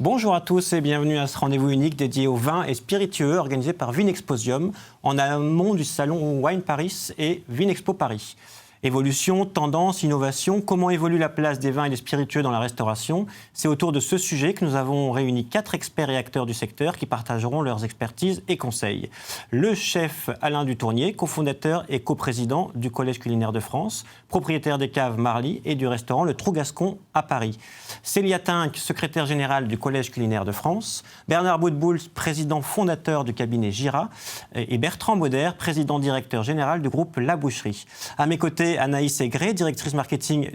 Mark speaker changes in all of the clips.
Speaker 1: Bonjour à tous et bienvenue à ce rendez-vous unique dédié aux vins et spiritueux organisé par Vinexposium en amont du salon Wine Paris et Vinexpo Paris. Évolution, tendance, innovation, comment évolue la place des vins et des spiritueux dans la restauration? C'est autour de ce sujet que nous avons réuni 4 experts et acteurs du secteur qui partageront leurs expertises et conseils. Le chef Alain Dutournier, cofondateur et coprésident du Collège culinaire de France, propriétaire des caves Marly et du restaurant Le Trou Gascon à Paris. Célia Tinck, secrétaire générale du Collège culinaire de France, Bernard Boutboul, président fondateur du cabinet Gira, et Bertrand Bauder, président directeur général du groupe La Boucherie. À mes côtés, Anaïs Aigret, directrice marketing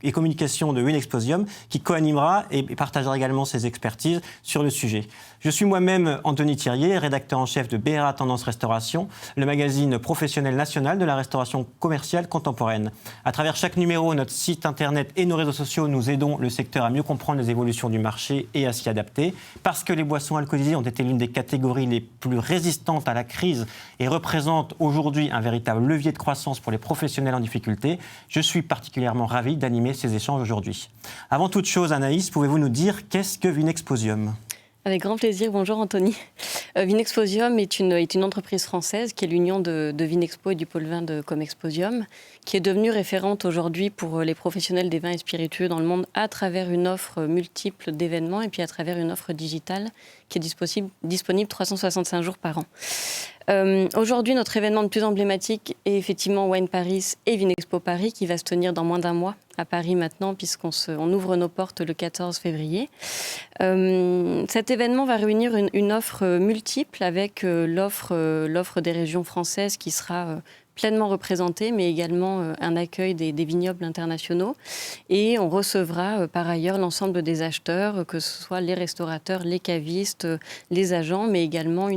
Speaker 1: et communication de Vinexposium, qui co-animera et partagera également ses expertises sur le sujet. Je suis moi-même Anthony Thirier, rédacteur en chef de BRA Tendance Restauration, le magazine professionnel national de la restauration commerciale contemporaine. À travers chaque numéro, notre site internet et nos réseaux sociaux, nous aidons le secteur à mieux comprendre les évolutions du marché et à s'y adapter. Parce que les boissons alcoolisées ont été l'une des catégories les plus résistantes à la crise et représentent aujourd'hui un véritable levier de croissance pour les professionnels en difficulté, je suis particulièrement ravi d'animer ces échanges aujourd'hui. Avant toute chose, Anaïs, pouvez-vous nous dire qu'est-ce que Vinexposium ?
Speaker 2: Avec grand plaisir. Bonjour Anthony. Vinexposium est une entreprise française qui est l'union de Vinexpo et du pôle vin de Comexposium, qui est devenue référente aujourd'hui pour les professionnels des vins et spiritueux dans le monde à travers une offre multiple d'événements et puis à travers une offre digitale qui est disponible 365 jours par an. Aujourd'hui, notre événement le plus emblématique est effectivement Wine Paris et Vinexpo Paris qui va se tenir dans moins d'un mois à Paris maintenant puisqu'on ouvre nos portes le 14 février. Cet événement va réunir une offre multiple avec l'offre des régions françaises qui sera pleinement représentée, mais également un accueil des vignobles internationaux. Et on recevra par ailleurs l'ensemble des acheteurs, que ce soit les restaurateurs, les cavistes, les agents, mais également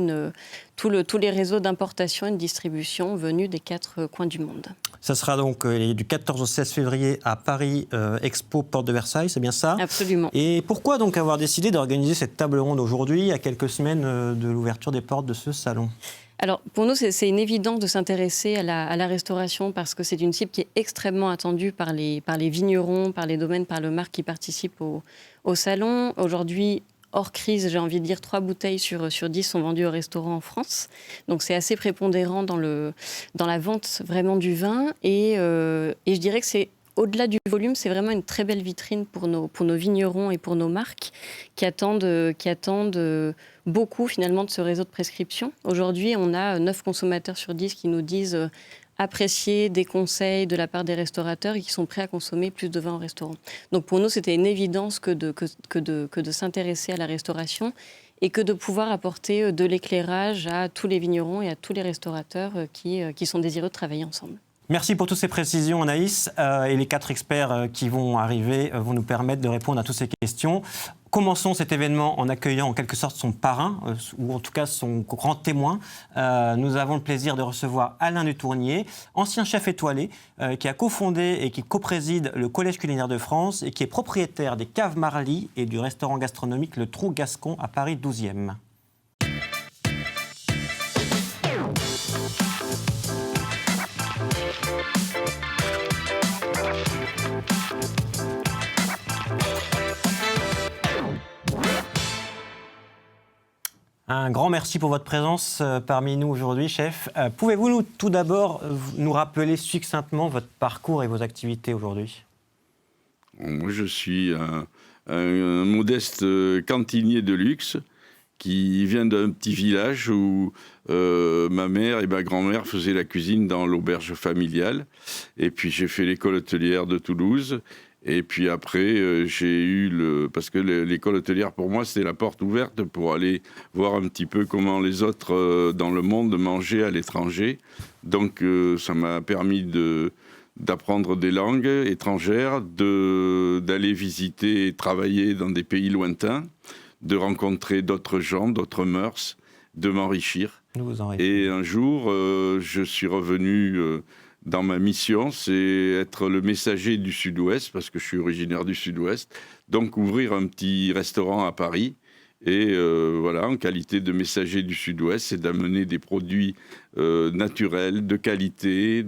Speaker 2: tous les réseaux d'importation et de distribution venus des 4 coins du monde.
Speaker 1: Ça sera donc du 14 au 16 février à Paris, Expo Porte de Versailles, c'est bien ça?
Speaker 2: Absolument.
Speaker 1: Et pourquoi donc avoir décidé d'organiser cette table ronde aujourd'hui, à quelques semaines de l'ouverture des portes de ce salon?
Speaker 2: Alors, pour nous, c'est une évidence de s'intéresser à la restauration parce que c'est une cible qui est extrêmement attendue par les vignerons, par les domaines, par le marque qui participent au salon. Aujourd'hui, hors crise, j'ai envie de dire 3 bouteilles sur 10 sont vendues au restaurant en France. Donc, c'est assez prépondérant dans la vente vraiment du vin. Et je dirais que c'est au-delà du volume, c'est vraiment une très belle vitrine pour nos vignerons et pour nos marques qui attendent beaucoup finalement de ce réseau de prescription. Aujourd'hui, on a 9 consommateurs sur 10 qui nous disent apprécier des conseils de la part des restaurateurs et qui sont prêts à consommer plus de vin au restaurant. Donc pour nous, c'était une évidence que de s'intéresser à la restauration et que de pouvoir apporter de l'éclairage à tous les vignerons et à tous les restaurateurs qui sont désireux de travailler ensemble.
Speaker 1: Merci pour toutes ces précisions, Anaïs. Et les 4 experts qui vont arriver vont nous permettre de répondre à toutes ces questions. Commençons cet événement en accueillant en quelque sorte son parrain, ou en tout cas son grand témoin. Nous avons le plaisir de recevoir Alain Dutournier, ancien chef étoilé, qui a cofondé et qui copréside le Collège culinaire de France et qui est propriétaire des caves Marly et du restaurant gastronomique Le Trou Gascon à Paris 12e. Un grand merci pour votre présence parmi nous aujourd'hui, chef. Pouvez-vous tout d'abord nous rappeler succinctement votre parcours et vos activités aujourd'hui?
Speaker 3: Moi, je suis un modeste cantinier de luxe qui vient d'un petit village où ma mère et ma grand-mère faisaient la cuisine dans l'auberge familiale. Et puis, j'ai fait l'école hôtelière de Toulouse. Et puis après, j'ai eu parce que l'école hôtelière, pour moi, c'était la porte ouverte pour aller voir un petit peu comment les autres dans le monde mangeaient à l'étranger. Donc, ça m'a permis d'apprendre des langues étrangères, d'aller visiter et travailler dans des pays lointains, de rencontrer d'autres gens, d'autres mœurs, de m'enrichir. Et un jour, je suis revenu... dans ma mission, c'est être le messager du Sud-Ouest, parce que je suis originaire du Sud-Ouest, donc ouvrir un petit restaurant à Paris. Et voilà, en qualité de messager du Sud-Ouest, c'est d'amener des produits naturels, de qualité.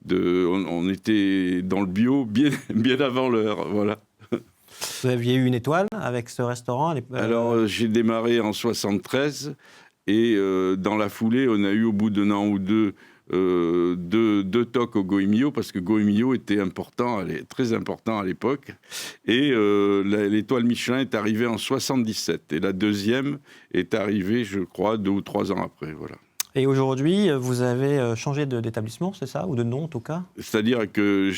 Speaker 3: On était dans le bio bien avant l'heure, voilà.
Speaker 1: Vous aviez eu une étoile avec ce restaurant?
Speaker 3: Alors, j'ai démarré en 73 et dans la foulée, on a eu au bout d'un an ou deux deux tocs au Goemio, parce que Goemio était très important à l'époque. Et l'étoile Michelin est arrivée en 77. Et la deuxième est arrivée, je crois, 2 ou 3 ans après. Voilà.
Speaker 1: Et aujourd'hui, vous avez changé d'établissement, c'est ça? Ou de nom, en tout cas?
Speaker 3: C'est-à-dire que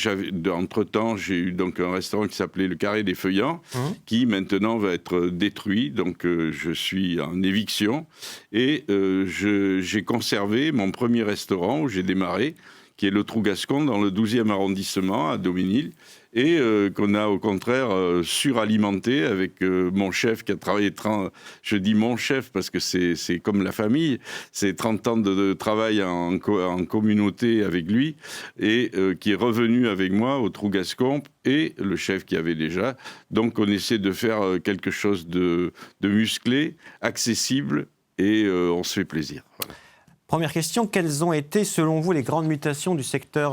Speaker 3: entre-temps, j'ai eu donc un restaurant qui s'appelait le Carré des Feuillants, qui maintenant va être détruit. Donc, je suis en éviction. Et j'ai conservé mon premier restaurant où j'ai démarré, qui est le Trou Gascon, dans le 12e arrondissement, à Daumesnil, et qu'on a au contraire suralimenté avec mon chef qui a travaillé je dis mon chef parce que c'est comme la famille, c'est 30 ans de travail en communauté avec lui, et qui est revenu avec moi au Trou Gascon, et le chef qui avait déjà. Donc on essaie de faire quelque chose de musclé, accessible, et on se fait plaisir. Voilà.
Speaker 1: Première question, quelles ont été, selon vous, les grandes mutations du secteur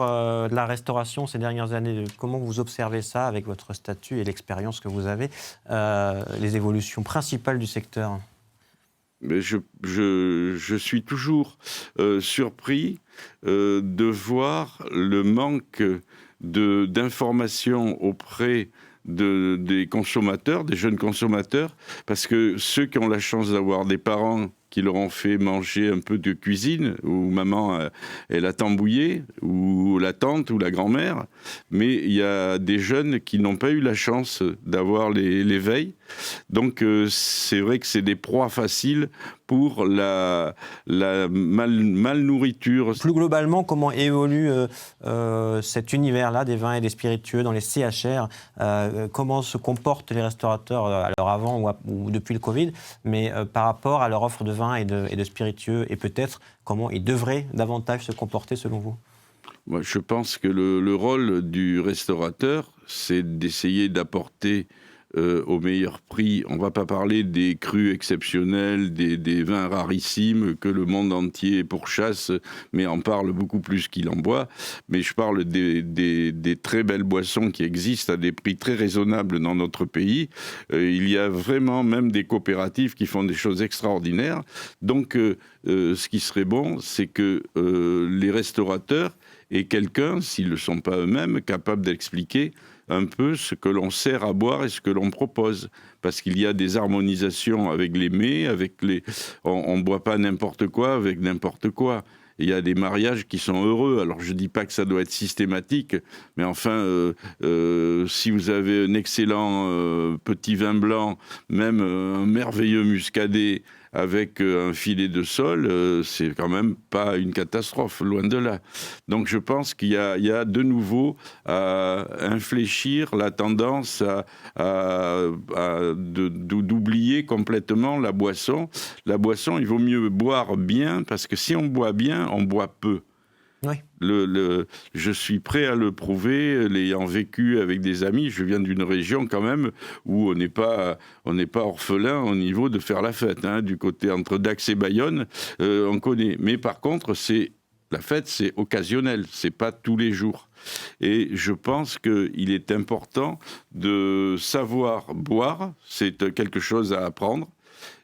Speaker 1: de la restauration ces dernières années? Comment vous observez ça avec votre statut et l'expérience que vous avez, les évolutions principales du secteur?
Speaker 3: Mais je suis toujours surpris de voir le manque d'informations auprès des consommateurs, des jeunes consommateurs, parce que ceux qui ont la chance d'avoir des parents qui leur ont fait manger un peu de cuisine, où maman, elle a tambouillé, ou la tante, ou la grand-mère, mais il y a des jeunes qui n'ont pas eu la chance d'avoir l'éveil. Donc c'est vrai que c'est des proies faciles pour la malnourriture.
Speaker 1: Plus globalement, comment évolue cet univers-là des vins et des spiritueux dans les CHR? Comment se comportent les restaurateurs, alors avant ou depuis le Covid, mais par rapport à leur offre de vins et de spiritueux, et peut-être comment ils devraient davantage se comporter selon vous?
Speaker 3: Moi, je pense que le rôle du restaurateur, c'est d'essayer d'apporter au meilleur prix. On ne va pas parler des crus exceptionnels, des vins rarissimes que le monde entier pourchasse, mais en parle beaucoup plus qu'il en boit. Mais je parle des très belles boissons qui existent à des prix très raisonnables dans notre pays. Il y a vraiment même des coopératives qui font des choses extraordinaires. Donc, ce qui serait bon, c'est que les restaurateurs aient quelqu'un, s'ils ne le sont pas eux-mêmes, capable d'expliquer un peu ce que l'on sert à boire et ce que l'on propose. Parce qu'il y a des harmonisations avec les mets, on ne boit pas n'importe quoi avec n'importe quoi. Il y a des mariages qui sont heureux. Alors, je ne dis pas que ça doit être systématique, mais enfin, si vous avez un excellent petit vin blanc, même un merveilleux muscadet, avec un filet de sol, c'est quand même pas une catastrophe, loin de là. Donc je pense qu'il y a de nouveau à infléchir la tendance d'oublier complètement la boisson. La boisson, il vaut mieux boire bien, parce que si on boit bien, on boit peu.
Speaker 1: Oui.
Speaker 3: Je suis prêt à le prouver, l'ayant vécu avec des amis. Je viens d'une région quand même où on n'est pas orphelin au niveau de faire la fête. Du côté entre Dax et Bayonne, on connaît. Mais par contre, la fête, c'est occasionnel, c'est pas tous les jours. Et je pense qu'il est important de savoir boire, c'est quelque chose à apprendre,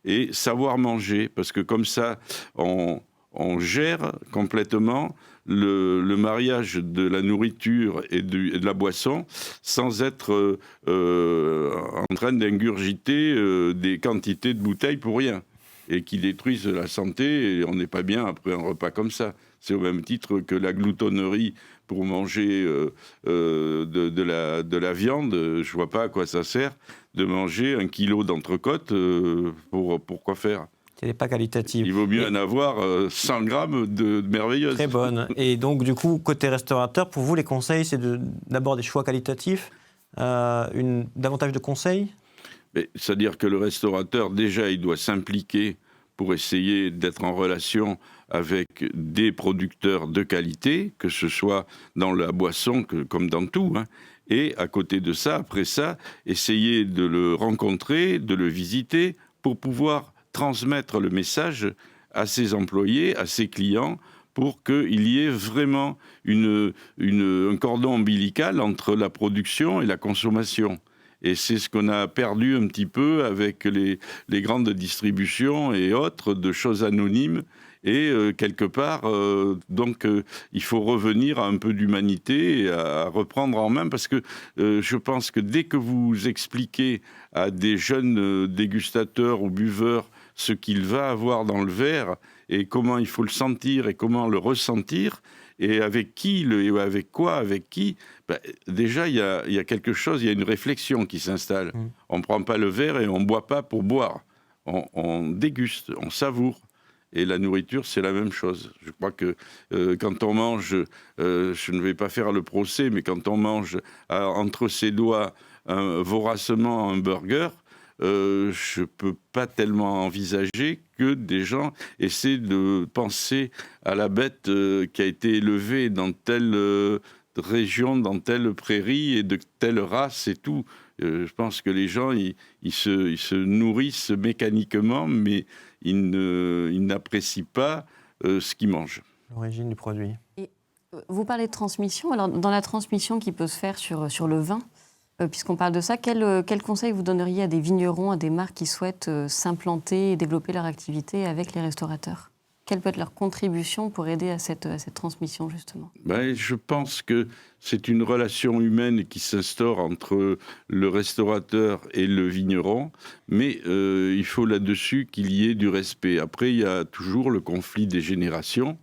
Speaker 3: et savoir manger, parce que comme ça, on gère complètement le mariage de la nourriture et de la boisson sans être en train d'ingurgiter des quantités de bouteilles pour rien et qui détruisent la santé, et on n'est pas bien après un repas comme ça. C'est au même titre que la gloutonnerie pour manger de la viande. Je vois pas à quoi ça sert de manger 1 kilo d'entrecôte, pour quoi faire?
Speaker 1: Ce n'est pas qualitatif.
Speaker 3: Il vaut mieux en avoir 100 grammes de merveilleuses.
Speaker 1: Très bonne. Et donc, du coup, côté restaurateur, pour vous, les conseils, c'est d'abord des choix qualitatifs, davantage de conseils?
Speaker 3: C'est-à-dire que le restaurateur, déjà, il doit s'impliquer pour essayer d'être en relation avec des producteurs de qualité, que ce soit dans la boisson comme dans tout. Et à côté de ça, après ça, essayer de le rencontrer, de le visiter, pour pouvoir transmettre le message à ses employés, à ses clients, pour qu'il y ait vraiment un cordon ombilical entre la production et la consommation. Et c'est ce qu'on a perdu un petit peu avec les grandes distributions et autres de choses anonymes. Et quelque part, il faut revenir à un peu d'humanité et à reprendre en main, parce que je pense que dès que vous expliquez à des jeunes dégustateurs ou buveurs ce qu'il va avoir dans le verre et comment il faut le sentir et comment le ressentir, et avec qui, et avec quoi, avec qui, déjà il y a quelque chose, il y a une réflexion qui s'installe. On ne prend pas le verre et on ne boit pas pour boire. On déguste, on savoure. Et la nourriture, c'est la même chose. Je crois que quand on mange, je ne vais pas faire le procès, mais quand on mange entre ses doigts voracement un burger, je ne peux pas tellement envisager que des gens essaient de penser à la bête qui a été élevée dans telle région, dans telle prairie et de telle race et tout. Je pense que les gens, ils se nourrissent mécaniquement, mais ils n'apprécient pas ce qu'ils mangent.
Speaker 1: L'origine du produit.
Speaker 2: Et vous parlez de transmission. Alors, dans la transmission qui peut se faire sur le vin, puisqu'on parle de ça, quel conseil vous donneriez à des vignerons, à des marques qui souhaitent s'implanter et développer leur activité avec les restaurateurs ? Quelle peut être leur contribution pour aider à cette transmission, justement ?
Speaker 3: Je pense que c'est une relation humaine qui s'instaure entre le restaurateur et le vigneron, mais il faut là-dessus qu'il y ait du respect. Après, il y a toujours le conflit des générations,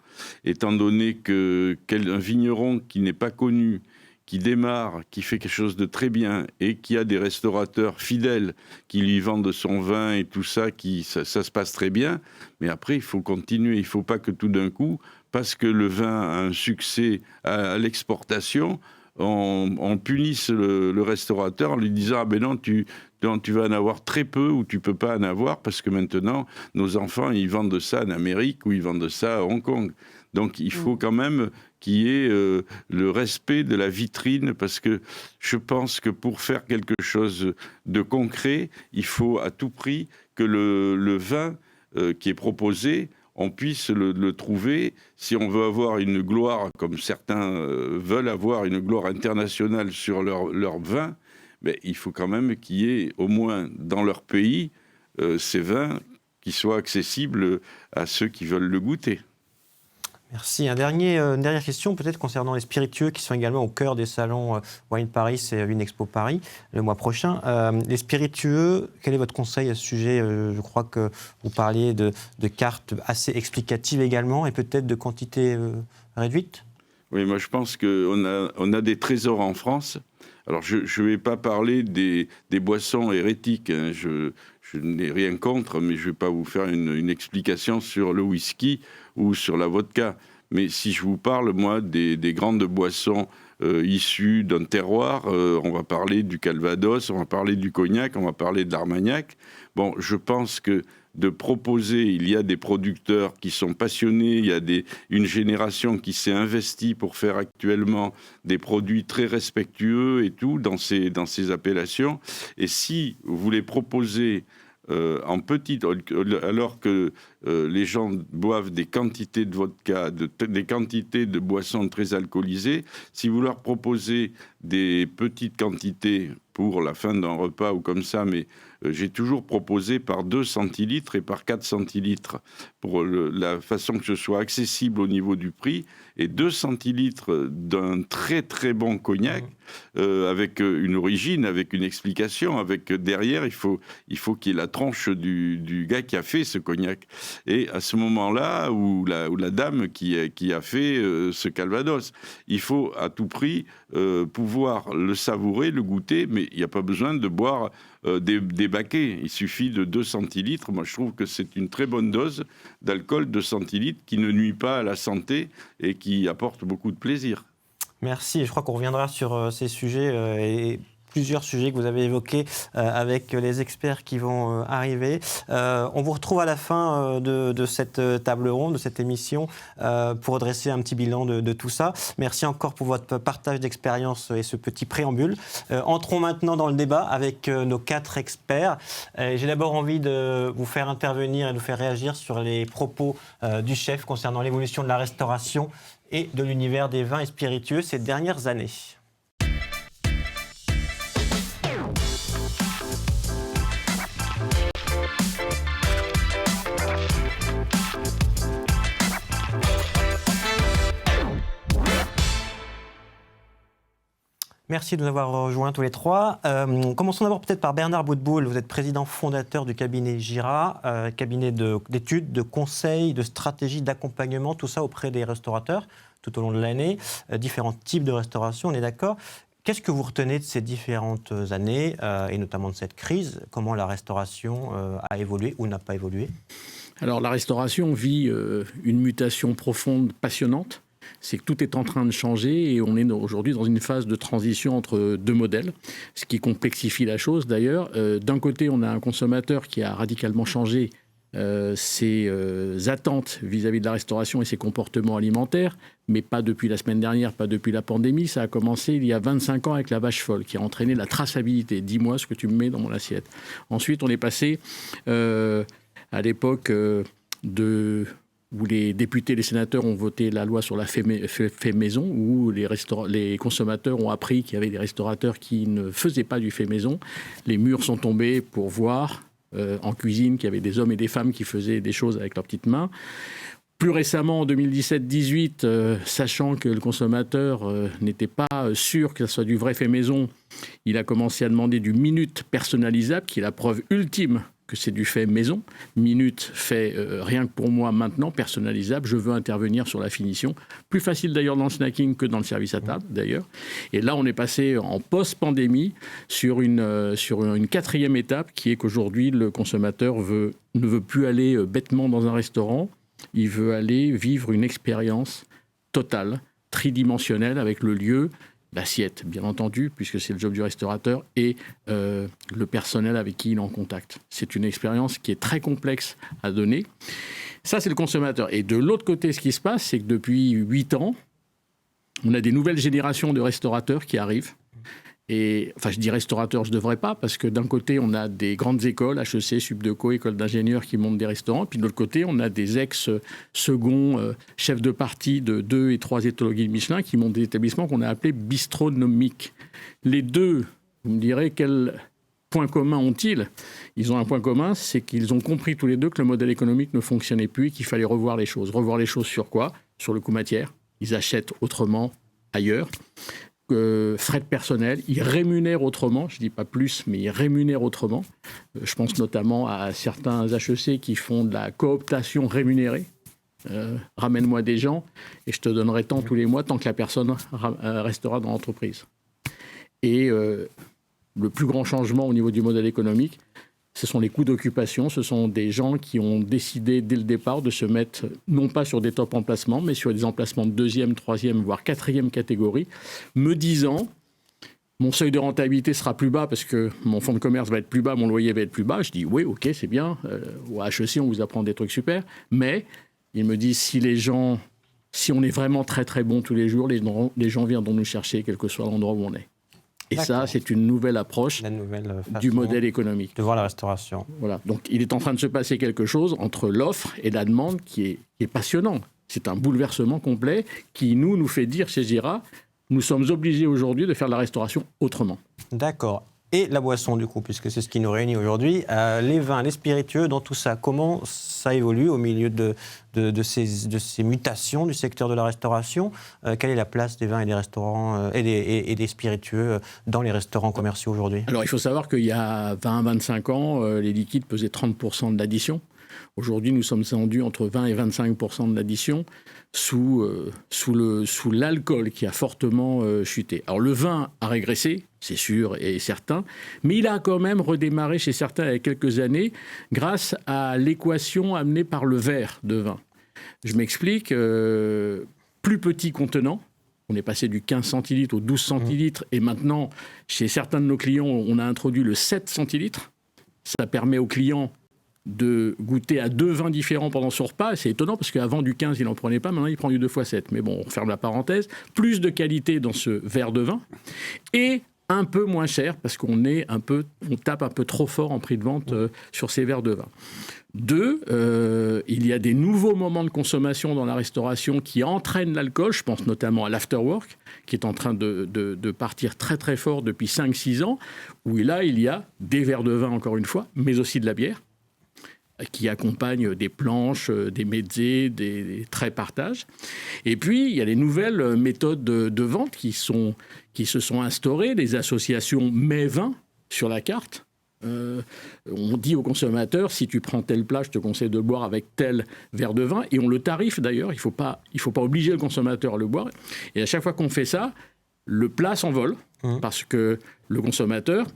Speaker 3: étant donné qu'un vigneron qui n'est pas connu, qui démarre, qui fait quelque chose de très bien et qui a des restaurateurs fidèles qui lui vendent son vin et tout ça, ça se passe très bien. Mais après, il faut continuer. Il ne faut pas que tout d'un coup, parce que le vin a un succès à l'exportation, on punisse le restaurateur en lui disant « Ah ben non, tu vas en avoir très peu ou tu ne peux pas en avoir parce que maintenant, nos enfants, ils vendent ça en Amérique ou ils vendent ça à Hong Kong. » Donc, il faut quand même qu'il y ait le respect de la vitrine, parce que je pense que pour faire quelque chose de concret, il faut à tout prix que le vin qui est proposé, on puisse le trouver. Si on veut avoir une gloire, comme certains veulent avoir une gloire internationale sur leur vin, il faut quand même qu'il y ait, au moins dans leur pays, ces vins qui soient accessibles à ceux qui veulent le goûter.
Speaker 1: Merci. Une dernière question peut-être concernant les spiritueux qui sont également au cœur des salons Wine Paris et Vinexpo Paris le mois prochain. Les spiritueux, quel est votre conseil à ce sujet ? Je crois que vous parliez de cartes assez explicatives également et peut-être de quantités réduites.
Speaker 3: Oui, moi je pense qu'on a des trésors en France. Alors je ne vais pas parler des boissons hérétiques, hein. Je n'ai rien contre, mais je ne vais pas vous faire une explication sur le whisky ou sur la vodka. Mais si je vous parle, moi, des grandes boissons issues d'un terroir, on va parler du Calvados, on va parler du cognac, on va parler de l'Armagnac. Bon, je pense que de proposer, il y a des producteurs qui sont passionnés, il y a une génération qui s'est investie pour faire actuellement des produits très respectueux et tout dans ces appellations. Et si vous les proposez en petite, alors que les gens boivent des quantités de vodka, des quantités de boissons très alcoolisées, si vous leur proposez des petites quantités pour la fin d'un repas ou comme ça, mais j'ai toujours proposé par 2 centilitres et par 4 centilitres pour la façon que ce soit accessible au niveau du prix, et 2 centilitres d'un très très bon cognac avec une origine, avec une explication, avec derrière il faut qu'il y ait la tronche du gars qui a fait ce cognac. Et à ce moment-là, ou la dame qui a fait ce Calvados, il faut à tout prix pouvoir le savourer, le goûter, mais il n'y a pas besoin de boire des baquets. Il suffit de 2 centilitres. Moi, je trouve que c'est une très bonne dose d'alcool, 2 centilitres, qui ne nuit pas à la santé et qui apporte beaucoup de plaisir.
Speaker 1: Merci. Je crois qu'on reviendra sur ces sujets et plusieurs sujets que vous avez évoqués avec les experts qui vont arriver. On vous retrouve à la fin de cette table ronde, de cette émission, pour dresser un petit bilan de tout ça. Merci encore pour votre partage d'expérience et ce petit préambule. Entrons maintenant dans le débat avec nos 4 experts. J'ai d'abord envie de vous faire intervenir et de vous faire réagir sur les propos du chef concernant l'évolution de la restauration et de l'univers des vins et spiritueux ces dernières années. Merci de nous avoir rejoints tous les trois. Commençons d'abord peut-être par Bernard Boutboul. Vous êtes président fondateur du cabinet Gira, cabinet d'études, de conseils, de stratégies, d'accompagnement, tout ça auprès des restaurateurs tout au long de l'année. Différents types de restauration, on est d'accord. Qu'est-ce que vous retenez de ces différentes années, et notamment de cette crise? Comment la restauration a évolué ou n'a pas évolué?
Speaker 4: Alors la restauration vit une mutation profonde, passionnante. C'est que tout est en train de changer et on est aujourd'hui dans une phase de transition entre deux modèles, ce qui complexifie la chose d'ailleurs. D'un côté, on a un consommateur qui a radicalement changé ses attentes vis-à-vis de la restauration et ses comportements alimentaires, mais pas depuis la semaine dernière, pas depuis la pandémie. Ça a commencé il y a 25 ans avec la vache folle, qui a entraîné la traçabilité. Dis-moi ce que tu me mets dans mon assiette. Ensuite, on est passé à l'époque où les députés et les sénateurs ont voté la loi sur la fait maison, où les consommateurs ont appris qu'il y avait des restaurateurs qui ne faisaient pas du fait maison. Les murs sont tombés pour voir en cuisine qu'il y avait des hommes et des femmes qui faisaient des choses avec leurs petites mains. Plus récemment, en 2017-18, sachant que le consommateur n'était pas sûr que ce soit du vrai fait maison, il a commencé à demander du minute personnalisable, qui est la preuve ultime que c'est du fait maison. Minute fait rien que pour moi maintenant, personnalisable. Je veux intervenir sur la finition. Plus facile d'ailleurs dans le snacking que dans le service à table d'ailleurs. Et là, on est passé en post-pandémie sur une quatrième étape qui est qu'aujourd'hui, le consommateur ne veut plus aller bêtement dans un restaurant. Il veut aller vivre une expérience totale, tridimensionnelle avec le lieu, l'assiette, bien entendu, puisque c'est le job du restaurateur, et le personnel avec qui il est en contact. C'est une expérience qui est très complexe à donner. Ça, c'est le consommateur. Et de l'autre côté, ce qui se passe, c'est que depuis 8 ans, on a des nouvelles générations de restaurateurs qui arrivent. Et, enfin, je dis restaurateurs, je ne devrais pas, parce que d'un côté, on a des grandes écoles, HEC, Subdeco, écoles d'ingénieurs qui montent des restaurants, puis de l'autre côté, on a des ex-seconds chefs de partie de 2 et 3 étoiles Guide Michelin qui montent des établissements qu'on a appelés bistronomiques. Les deux, vous me direz, quel point commun ont-ils? Ils ont un point commun, c'est qu'ils ont compris tous les deux que le modèle économique ne fonctionnait plus et qu'il fallait revoir les choses. Revoir les choses sur quoi? Sur le coût matière. Ils achètent autrement ailleurs. Frais de personnel, ils rémunèrent autrement, je ne dis pas plus, mais ils rémunèrent autrement. Je pense notamment à certains HEC qui font de la cooptation rémunérée. Ramène-moi des gens et je te donnerai tant tous les mois tant que la personne restera dans l'entreprise. Et le plus grand changement au niveau du modèle économique, ce sont les coûts d'occupation. Ce sont des gens qui ont décidé dès le départ de se mettre, non pas sur des top emplacements, mais sur des emplacements de 2e, 3e, voire 4e catégorie, me disant, mon seuil de rentabilité sera plus bas parce que mon fonds de commerce va être plus bas, mon loyer va être plus bas. Je dis, oui, ok, c'est bien. Au HEC, on vous apprend des trucs super. Mais ils me disent, si on est vraiment très, très bon tous les jours, les gens viendront nous chercher, quel que soit l'endroit où on est. Et ça, c'est une nouvelle approche du modèle économique.
Speaker 1: De voir la restauration.
Speaker 4: Voilà. Donc, il est en train de se passer quelque chose entre l'offre et la demande qui est passionnant. C'est un bouleversement complet qui nous fait dire chez Gira, nous sommes obligés aujourd'hui de faire de la restauration autrement.
Speaker 1: D'accord. Et la boisson, du coup, puisque c'est ce qui nous réunit aujourd'hui. Les vins, les spiritueux, dans tout ça, comment ça évolue au milieu de ces mutations du secteur de la restauration? Quelle est la place des vins et des restaurants et des spiritueux dans les restaurants commerciaux aujourd'hui?
Speaker 4: Alors, il faut savoir qu'il y a 20-25 ans, les liquides pesaient 30% de l'addition. Aujourd'hui, nous sommes vendus entre 20 et 25% de l'addition sous l'alcool qui a fortement chuté. Alors, le vin a régressé, c'est sûr et certain, mais il a quand même redémarré chez certains il y a quelques années grâce à l'équation amenée par le verre de vin. Je m'explique, plus petit contenant, on est passé du 15 centilitres au 12 centilitres et maintenant, chez certains de nos clients, on a introduit le 7 centilitres. Ça permet aux clients de goûter à 2 vins différents pendant son repas. C'est étonnant parce qu'avant du 15, il n'en prenait pas, maintenant il prend du 2x7. Mais bon, on ferme la parenthèse. Plus de qualité dans ce verre de vin et un peu moins cher parce on tape un peu trop fort en prix de vente sur ces verres de vin. 2, il y a des nouveaux moments de consommation dans la restauration qui entraînent l'alcool. Je pense notamment à l'afterwork, qui est en train de partir très très fort depuis 5-6 ans, où là, il y a des verres de vin, encore une fois, mais aussi de la bière. qui accompagnent des planches, des mezzés, des traits partage. Et puis, il y a les nouvelles méthodes de vente qui se sont instaurées, des associations mets-vins sur la carte. On dit aux consommateurs, si tu prends tel plat, je te conseille de le boire avec tel verre de vin. Et on le tarife d'ailleurs, il ne faut pas obliger le consommateur à le boire. Et à chaque fois qu'on fait ça, le plat s'envole, parce que le consommateur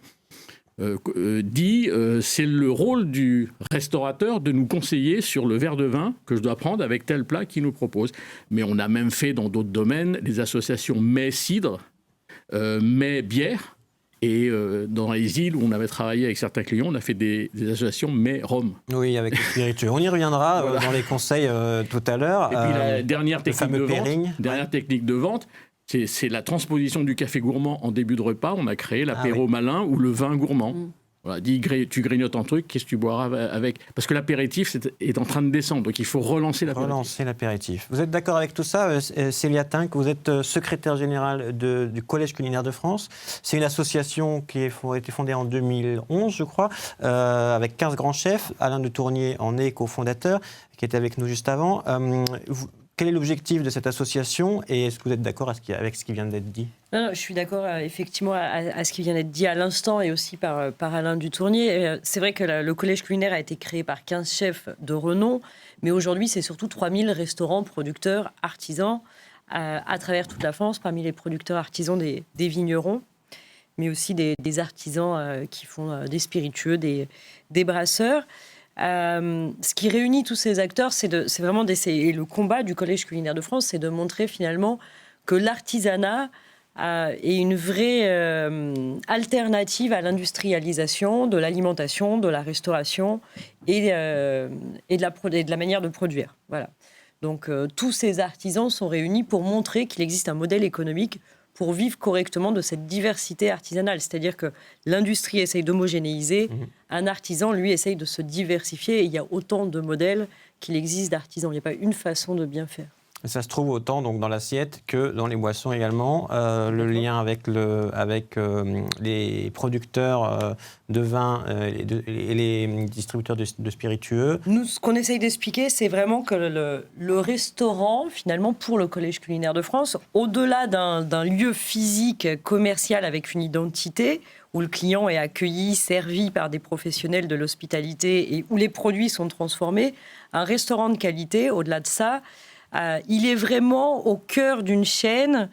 Speaker 4: dit c'est le rôle du restaurateur de nous conseiller sur le verre de vin que je dois prendre avec tel plat qu'il nous propose. Mais on a même fait dans d'autres domaines des associations mets cidre, mets bière. Et dans les îles où on avait travaillé avec certains clients, on a fait des associations mets rhum.
Speaker 1: Oui, avec les spiritueux. On y reviendra voilà. Dans les conseils tout à l'heure.
Speaker 4: Et puis la dernière technique de vente, c'est la transposition du café gourmand en début de repas. On a créé l'apéro malin ou le vin gourmand. Voilà, tu grignotes un truc, qu'est-ce que tu boiras avec ? Parce que l'apéritif est en train de descendre, donc il faut relancer l'apéritif.
Speaker 1: Vous êtes d'accord avec tout ça, Célia Tinck, vous êtes secrétaire générale du Collège culinaire de France. C'est une association qui a été fondée en 2011, je crois, avec 15 grands chefs. Alain de Tournier en est cofondateur, qui était avec nous juste avant. Quel est l'objectif de cette association et est-ce que vous êtes d'accord avec ce qui vient d'être dit ?
Speaker 5: Non, je suis d'accord effectivement à ce qui vient d'être dit à l'instant et aussi par Alain Dutournier. C'est vrai que le collège culinaire a été créé par 15 chefs de renom, mais aujourd'hui c'est surtout 3000 restaurants, producteurs, artisans à travers toute la France, parmi les producteurs artisans des vignerons, mais aussi des artisans qui font des spiritueux, des brasseurs. Ce qui réunit tous ces acteurs, c'est vraiment d'essayer. Et le combat du Collège culinaire de France, c'est de montrer finalement que l'artisanat est une vraie alternative à l'industrialisation de l'alimentation, de la restauration et de la manière de produire. Voilà. Donc tous ces artisans sont réunis pour montrer qu'il existe un modèle économique pour vivre correctement de cette diversité artisanale. C'est-à-dire que l'industrie essaye d'homogénéiser, un artisan, lui, essaye de se diversifier, et il y a autant de modèles qu'il existe d'artisans. Il n'y a pas une façon de bien faire.
Speaker 1: Et ça se trouve autant donc, dans l'assiette que dans les boissons également. Le lien avec les producteurs de vin et les distributeurs de spiritueux.
Speaker 5: Nous, ce qu'on essaye d'expliquer, c'est vraiment que le restaurant, finalement, pour le Collège culinaire de France, au-delà d'un lieu physique, commercial avec une identité, où le client est accueilli, servi par des professionnels de l'hospitalité et où les produits sont transformés, un restaurant de qualité, au-delà de ça, il est vraiment au cœur d'une chaîne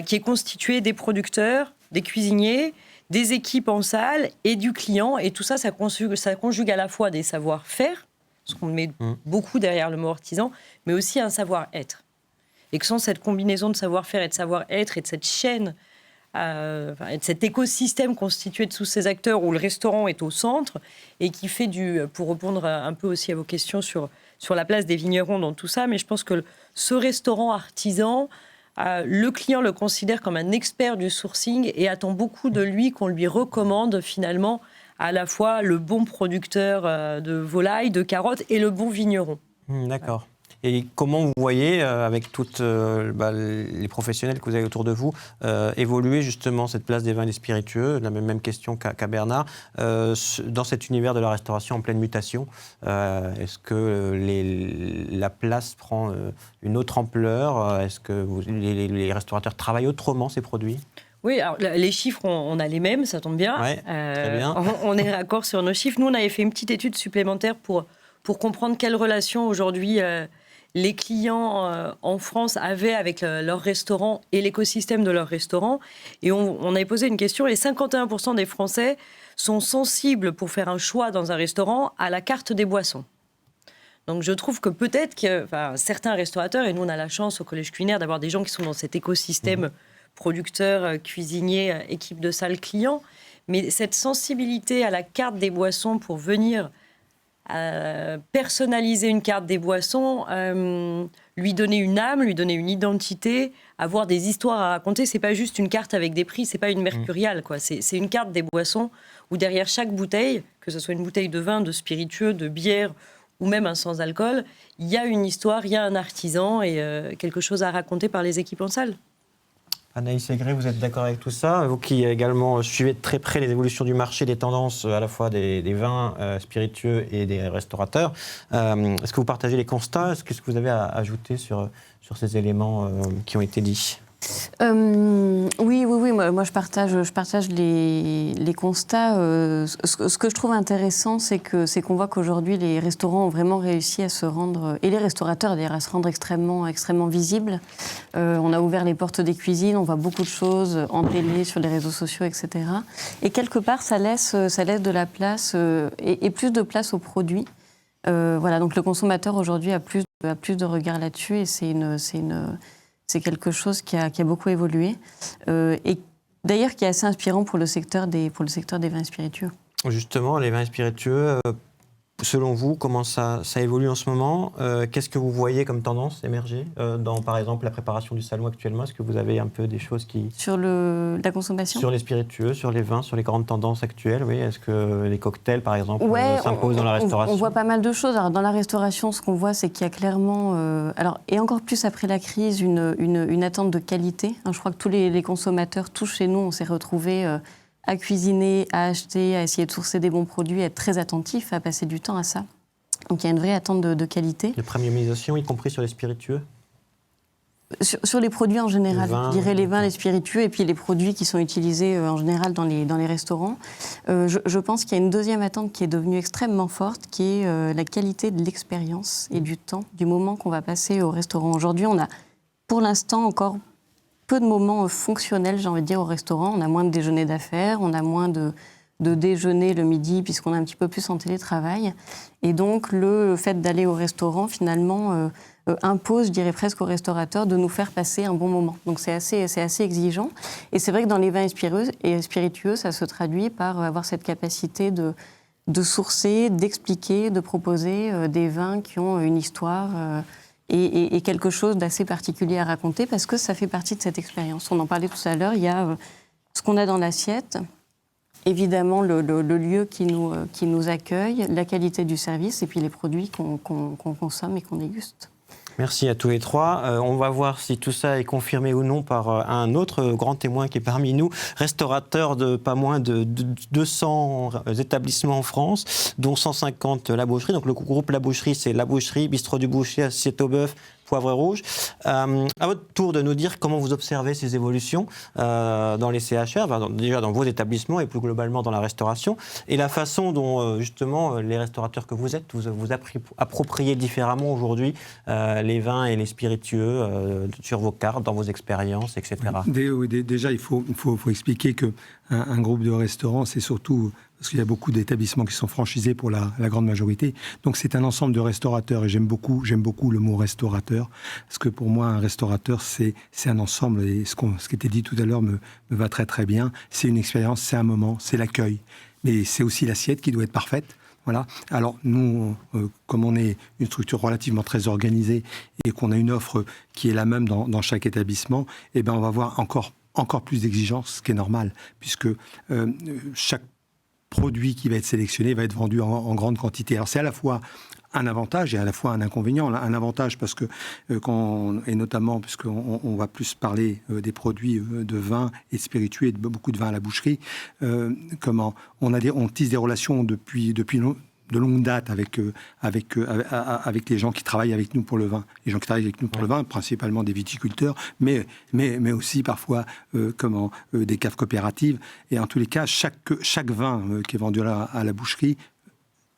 Speaker 5: qui est constituée des producteurs, des cuisiniers, des équipes en salle et du client. Et tout ça, ça conjugue à la fois des savoir-faire, parce qu'on met beaucoup derrière le mot artisan, mais aussi un savoir-être. Et que sans cette combinaison de savoir-faire et de savoir-être et de cette chaîne, et de cet écosystème constitué de tous ces acteurs où le restaurant est au centre et qui fait pour répondre un peu aussi à vos questions sur la place des vignerons dans tout ça, mais je pense que ce restaurant artisan, le client le considère comme un expert du sourcing et attend beaucoup de lui qu'on lui recommande finalement à la fois le bon producteur de volailles, de carottes et le bon vigneron.
Speaker 1: D'accord. Et comment vous voyez, avec tous les professionnels que vous avez autour de vous, évoluer justement cette place des vins et des spiritueux, la même question qu'à Bernard, dans cet univers de la restauration en pleine mutation, est-ce que la place prend une autre ampleur ? Est-ce que les restaurateurs travaillent autrement ces produits ?
Speaker 5: Oui, alors les chiffres, on a les mêmes, ça tombe bien.
Speaker 1: Ouais, très bien.
Speaker 5: On est raccord sur nos chiffres. Nous, on avait fait une petite étude supplémentaire pour comprendre quelle relation aujourd'hui les clients en France avaient avec leur restaurant et l'écosystème de leur restaurant. Et on avait posé une question, et 51% des Français sont sensibles pour faire un choix dans un restaurant à la carte des boissons. Donc je trouve que peut-être que certains restaurateurs, et nous on a la chance au Collège culinaire d'avoir des gens qui sont dans cet écosystème producteurs, cuisiniers, équipe de salle clients, mais cette sensibilité à la carte des boissons pour venir personnaliser une carte des boissons, lui donner une âme, lui donner une identité, avoir des histoires à raconter. C'est pas juste une carte avec des prix, c'est pas une mercuriale, quoi. C'est une carte des boissons où derrière chaque bouteille, que ce soit une bouteille de vin, de spiritueux, de bière ou même un sans-alcool, il y a une histoire, il y a un artisan et quelque chose à raconter par les équipes en salle.
Speaker 1: Anaïs Aigret, vous êtes d'accord avec tout ça? Vous qui également suivez de très près les évolutions du marché, des tendances à la fois des vins spiritueux et des restaurateurs, est-ce que vous partagez les constats? Qu'est-ce que vous avez à ajouter sur ces éléments qui ont été dits?
Speaker 2: Oui, moi je partage les constats. Ce que je trouve intéressant, c'est qu'on voit qu'aujourd'hui les restaurants ont vraiment réussi à se rendre, et les restaurateurs d'ailleurs, à se rendre extrêmement visibles. On a ouvert les portes des cuisines, on voit beaucoup de choses en télé, sur les réseaux sociaux, etc. Et quelque part, ça laisse de la place et plus de place aux produits. Voilà, donc le consommateur aujourd'hui a plus de regard là-dessus, et c'est quelque chose qui a beaucoup évolué et d'ailleurs qui est assez inspirant pour le secteur des vins spiritueux. Justement, les vins spiritueux, selon vous, comment ça évolue en ce moment? Qu'est-ce que vous voyez comme tendance émerger dans, par exemple, la préparation du salon actuellement? Est-ce que vous avez un peu des choses qui... Sur la consommation? Sur les spiritueux, sur les vins, sur les grandes tendances actuelles, oui. Est-ce que les cocktails, par exemple, s'imposent dans la restauration? On voit pas mal de choses. Alors, dans la restauration, ce qu'on voit, c'est qu'il y a clairement, et encore plus après la crise, une attente de qualité. Je crois que tous les consommateurs, tous chez nous, on s'est retrouvés... à cuisiner, à acheter, à essayer de sourcer des bons produits, à être très attentif, à passer du temps à ça. Donc il y a une vraie attente de qualité. La premiumisation, y compris sur les spiritueux? Sur les produits en général, je dirais les vins, les spiritueux, et puis les produits qui sont utilisés en général dans les restaurants. Je pense qu'il y a une deuxième attente qui est devenue extrêmement forte, qui est la qualité de l'expérience et du temps, du moment qu'on va passer au restaurant. Aujourd'hui, on a pour l'instant encore peu de moments fonctionnels, j'ai envie de dire, au restaurant. On a moins de déjeuner d'affaires, on a moins de déjeuner le midi, puisqu'on est un petit peu plus en télétravail. Et donc, le fait d'aller au restaurant, finalement, impose, je dirais presque aux restaurateurs, de nous faire passer un bon moment. Donc, c'est assez exigeant. Et c'est vrai que dans les vins et spiritueux, ça se traduit par avoir cette capacité de sourcer, d'expliquer, de proposer des vins qui ont une histoire... Et quelque chose d'assez particulier à raconter, parce que ça fait partie de cette expérience. On en parlait tout à l'heure, il y a ce qu'on a dans l'assiette, évidemment le lieu qui nous accueille, la qualité du service, et puis les produits qu'on consomme et qu'on déguste. Merci à tous les trois. On va voir si tout ça est confirmé ou non par un autre grand témoin qui est parmi nous, restaurateur de pas moins de 200 établissements en France, dont 150 La Boucherie. Donc le groupe La Boucherie, c'est La Boucherie, Bistrot du Boucher, Assiette au Bœuf, Poivre Rouge. À votre tour de nous dire comment vous observez ces évolutions dans les CHR, déjà dans vos établissements et plus globalement dans la restauration, et la façon dont justement les restaurateurs que vous êtes, vous appropriez différemment aujourd'hui les vins et les spiritueux sur vos cartes, dans vos expériences, etc.
Speaker 6: Déjà, il faut expliquer qu'un groupe de restaurants, c'est surtout... parce qu'il y a beaucoup d'établissements qui sont franchisés pour la grande majorité. Donc c'est un ensemble de restaurateurs, et j'aime beaucoup le mot restaurateur, parce que pour moi, un restaurateur, c'est un ensemble, et ce qui était dit tout à l'heure me va très très bien. C'est une expérience, c'est un moment, c'est l'accueil, mais c'est aussi l'assiette qui doit être parfaite. Voilà. Alors nous, comme on est une structure relativement très organisée et qu'on a une offre qui est la même dans chaque établissement, eh ben on va avoir encore plus d'exigences, ce qui est normal, puisque chaque produit qui va être sélectionné va être vendu en grande quantité. Alors c'est à la fois un avantage et à la fois un inconvénient. Un avantage parce que, et notamment puisqu'on va plus parler des produits de vin et de spiritueux et de beaucoup de vin à la boucherie, on tisse des relations depuis de longue date avec les gens qui travaillent avec nous pour le vin. Les gens qui travaillent avec nous pour le vin, principalement des viticulteurs, mais aussi parfois des caves coopératives. Et en tous les cas, chaque vin qui est vendu à la boucherie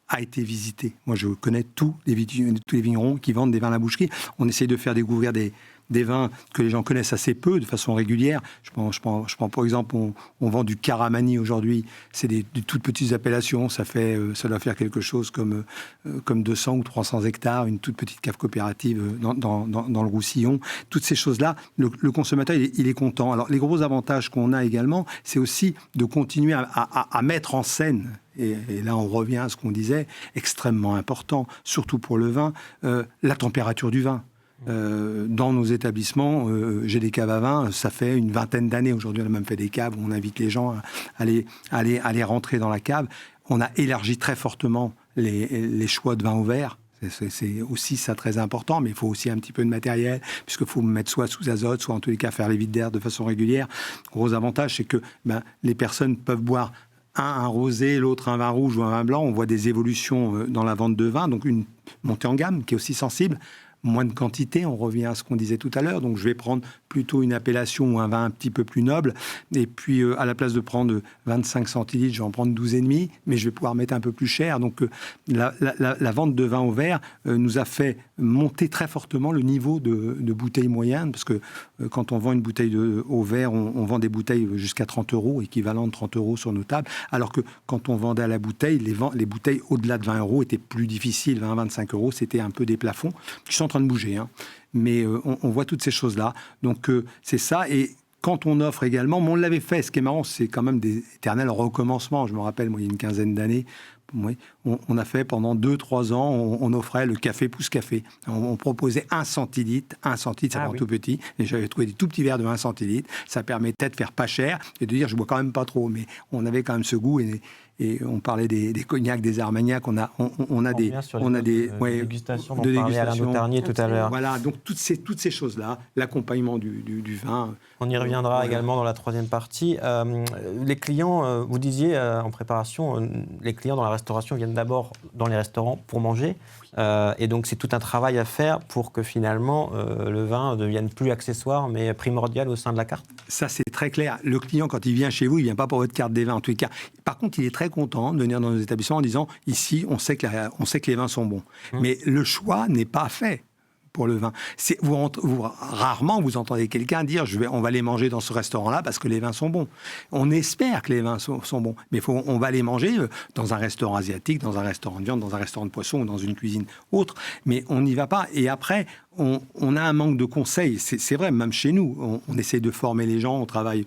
Speaker 6: a été visité. Moi, je connais tous les vignerons qui vendent des vins à la boucherie. On essaye de faire découvrir des vins que les gens connaissent assez peu, de façon régulière. Je prends par exemple, on vend du Caramani aujourd'hui. C'est des toutes petites appellations. Ça doit faire quelque chose comme 200 ou 300 hectares, une toute petite cave coopérative dans le Roussillon. Toutes ces choses-là, le consommateur, il est content. Alors, les gros avantages qu'on a également, c'est aussi de continuer à mettre en scène, et là on revient à ce qu'on disait, extrêmement important, surtout pour le vin, la température du vin. Dans nos établissements, j'ai des caves à vin, ça fait une vingtaine d'années. Aujourd'hui, on a même fait des caves où on invite les gens à aller rentrer dans la cave. On a élargi très fortement les choix de vin au verre. C'est aussi ça très important, mais il faut aussi un petit peu de matériel, puisqu'il faut mettre soit sous azote, soit en tous les cas faire les vides d'air de façon régulière. Gros avantage, c'est que les personnes peuvent boire un rosé, l'autre un vin rouge ou un vin blanc. On voit des évolutions dans la vente de vin, donc une montée en gamme qui est aussi sensible. Moins de quantité, on revient à ce qu'on disait tout à l'heure. Donc, je vais prendre plutôt une appellation ou un vin un petit peu plus noble. Et puis, à la place de prendre 25 centilitres, je vais en prendre 12,5, mais je vais pouvoir mettre un peu plus cher. Donc, la vente de vin au verre nous a fait monter très fortement le niveau de bouteilles moyennes. Parce que quand on vend une bouteille au verre, on vend des bouteilles jusqu'à 30 €, équivalent de 30 € sur nos tables. Alors que quand on vendait à la bouteille, les bouteilles au-delà de 20 € étaient plus difficiles. 20-25 €, c'était un peu des plafonds qui sont en train de bouger, hein. Mais on voit toutes ces choses-là. Donc, c'est ça. Et quand on offre également, on l'avait fait. Ce qui est marrant, c'est quand même des éternels recommencements. Je me rappelle, moi, il y a une quinzaine d'années, on a fait pendant 2-3 ans, on offrait le café pouce café. On proposait 1 centilitre, ça tout petit. Et j'avais trouvé des tout petits verres de 1 centilitre. Ça permettait de faire pas cher et de dire, je bois quand même pas trop. Mais on avait quand même ce goût et on parlait des cognacs, des armagnacs. On a des
Speaker 1: dégustations dont parlait Alain Dautarnier tout à l'heure.
Speaker 6: Voilà, donc toutes ces choses-là, l'accompagnement du vin.
Speaker 1: On y reviendra également dans la troisième partie. Les clients, vous disiez en préparation, les clients dans la restauration viennent d'abord dans les restaurants pour manger. Et donc, c'est tout un travail à faire pour que finalement, le vin devienne plus accessoire, mais primordial au sein de la carte.
Speaker 6: Ça, c'est très clair. Le client, quand il vient chez vous, il ne vient pas pour votre carte des vins, en tous les cas. Par contre, il est très content de venir dans nos établissements en disant, ici, on sait que les vins sont bons. Mais le choix n'est pas fait pour le vin. Rarement, vous entendez quelqu'un dire on va les manger dans ce restaurant-là parce que les vins sont bons. On espère que les vins sont bons, mais on va les manger dans un restaurant asiatique, dans un restaurant de viande, dans un restaurant de poisson ou dans une cuisine autre. Mais on n'y va pas. Et après, on a un manque de conseils. C'est vrai, même chez nous, on essaie de former les gens. Je travaille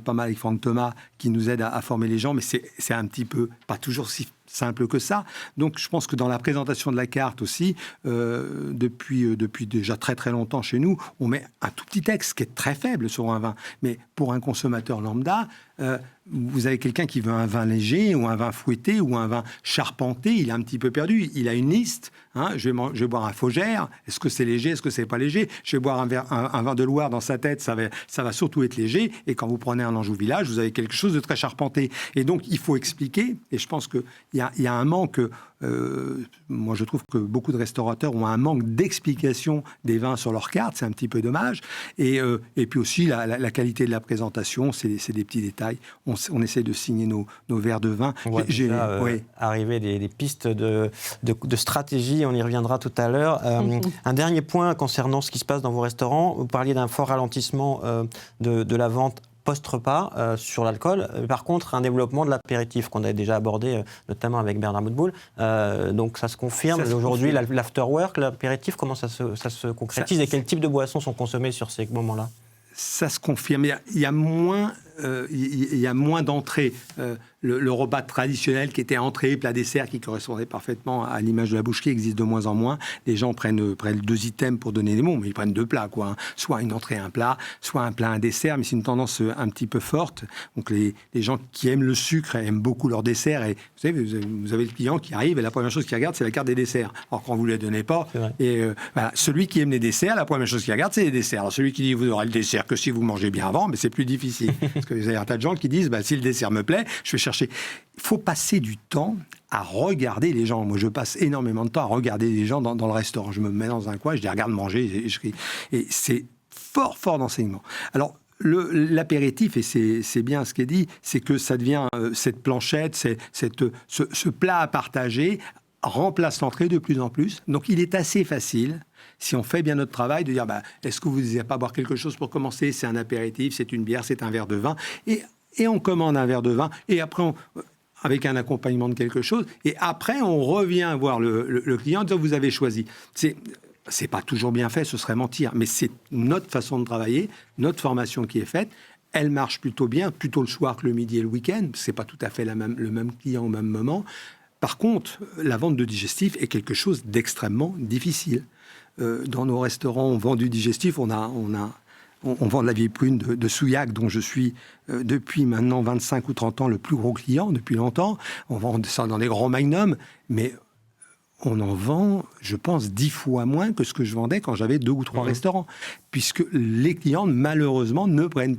Speaker 6: pas mal avec Franck Thomas qui nous aide à former les gens, mais c'est un petit peu, pas toujours si simple que ça. Donc, je pense que dans la présentation de la carte aussi, depuis déjà très très longtemps chez nous, on met un tout petit texte qui est très faible sur un vin. Mais pour un consommateur lambda, vous avez quelqu'un qui veut un vin léger ou un vin fouetté ou un vin charpenté, il est un petit peu perdu. Il a une liste. Je vais boire un Faugère. Est-ce que c'est léger? Est-ce que c'est pas léger? Je vais boire un vin de Loire dans sa tête. Ça va surtout être léger. Et quand vous prenez un Anjou Village, vous avez quelque chose de très charpenté. Et donc, il faut expliquer. Et je pense qu'il y a un manque. Moi, je trouve que beaucoup de restaurateurs ont un manque d'explication des vins sur leur carte. C'est un petit peu dommage. Et puis aussi, la qualité de la présentation, c'est des petits détails. On essaie de signer nos verres de vin.
Speaker 1: On voit déjà arriver des pistes de stratégie. On y reviendra tout à l'heure. Un dernier point concernant ce qui se passe dans vos restaurants. Vous parliez d'un fort ralentissement de la vente post-repas sur l'alcool. Par contre, un développement de l'apéritif qu'on a déjà abordé, notamment avec Bernard Boutboul. Donc ça se confirme. Aujourd'hui, l'afterwork, l'apéritif, comment ça se concrétise et quel type de boissons sont consommées sur ces moments-là?
Speaker 6: Ça se confirme. Il y a moins d'entrées. Le repas traditionnel qui était entrée, plat, dessert, qui correspondait parfaitement à l'image de la boucherie, existe de moins en moins. Les gens prennent 2 items pour donner des mots, mais ils prennent 2 plats, quoi. Soit une entrée, un plat, soit un plat, un dessert, mais c'est une tendance un petit peu forte. Donc les gens qui aiment le sucre aiment beaucoup leur dessert. Et vous avez le client qui arrive et la première chose qu'il regarde, c'est la carte des desserts. Alors quand vous ne les donnez pas, voilà, celui qui aime les desserts, la première chose qu'il regarde, c'est les desserts. Alors celui qui dit vous aurez le dessert que si vous mangez bien avant, mais c'est plus difficile. Parce que vous avez un tas de gens qui disent si le dessert me plaît, je vais chercher. Il faut passer du temps à regarder les gens. Moi, je passe énormément de temps à regarder les gens dans le restaurant. Je me mets dans un coin, je les regarde manger, et c'est fort, fort d'enseignement. Alors, l'apéritif, et c'est bien ce qui est dit, c'est que ça devient cette planchette, ce plat à partager remplace l'entrée de plus en plus. Donc, il est assez facile, si on fait bien notre travail, de dire est-ce que vous ne désirez pas boire quelque chose pour commencer? C'est un apéritif, c'est une bière, c'est un verre de vin. Et on commande un verre de vin, et après, avec un accompagnement de quelque chose, et après, on revient voir le client en disant vous avez choisi. C'est pas toujours bien fait, ce serait mentir, mais c'est notre façon de travailler, notre formation qui est faite. Elle marche plutôt bien, plutôt le soir que le midi et le week-end. C'est pas tout à fait le même client au même moment. Par contre, la vente de digestifs est quelque chose d'extrêmement difficile. Dans nos restaurants, on vend du digestif, on vend de la vieille prune de Souillac, dont je suis depuis maintenant 25 ou 30 ans le plus gros client, depuis longtemps. On vend ça dans des grands magnums, mais on en vend, je pense, 10 fois moins que ce que je vendais quand j'avais 2 ou 3 restaurants. Puisque les clients, malheureusement, ne prennent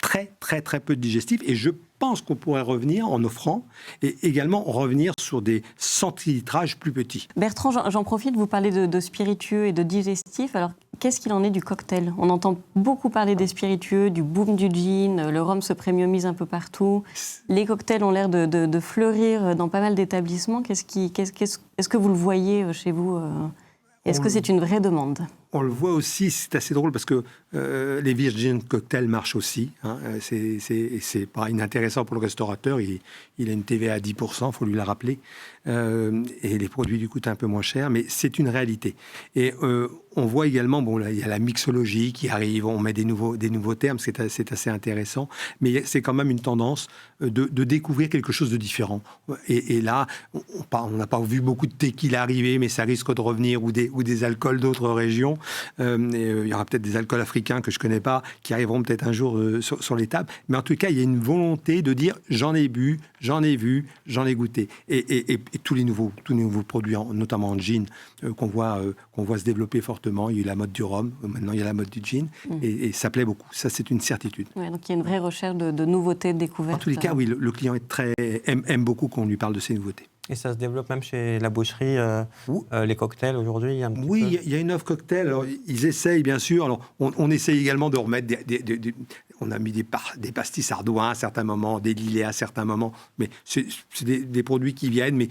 Speaker 6: très, très, très peu de digestifs. Et je pense qu'on pourrait revenir en offrant et également revenir sur des centilitrages plus petits.
Speaker 2: Bertrand, j'en profite, vous parlez de spiritueux et de digestifs. Alors, qu'est-ce qu'il en est du cocktail ? On entend beaucoup parler des spiritueux, du boom du gin, le rhum se premiumise un peu partout. Les cocktails ont l'air de fleurir dans pas mal d'établissements. Est-ce que vous le voyez chez vous ? Est-ce que c'est une vraie demande ?
Speaker 6: On le voit aussi, c'est assez drôle parce que les Virgin Cocktails marchent aussi. Hein, c'est pas inintéressant pour le restaurateur. Il a une TVA à 10%, il faut lui la rappeler. Et les produits lui coûtent un peu moins cher, mais c'est une réalité. Et on voit également, bon, là, il y a la mixologie qui arrive, on met des nouveaux termes, c'est assez intéressant. Mais c'est quand même une tendance de découvrir quelque chose de différent. Et là, on n'a pas vu beaucoup de tequila arriver, mais ça risque de revenir, ou des alcools d'autres régions. Il y aura peut-être des alcools africains que je ne connais pas, qui arriveront peut-être un jour sur les tables. Mais en tout cas, il y a une volonté de dire j'en ai bu, j'en ai vu, j'en ai goûté. Et tous les nouveaux produits, notamment en gin, qu'on voit se développer fortement. Il y a eu la mode du rhum, maintenant il y a la mode du gin. Et ça plaît beaucoup. Ça, c'est une certitude.
Speaker 2: Ouais, donc il y a une vraie recherche de nouveautés, de découvertes.
Speaker 6: En tous les cas, oui, le client aime beaucoup qu'on lui parle de ces nouveautés.
Speaker 1: Et ça se développe même chez la boucherie, les cocktails aujourd'hui.
Speaker 6: Oui, il y a une offre cocktail. Alors, ils essayent, bien sûr. Alors, on essaye également de remettre on a mis des pastis ardouins à certains moments, des lillet à certains moments. Mais c'est des produits qui viennent. Mais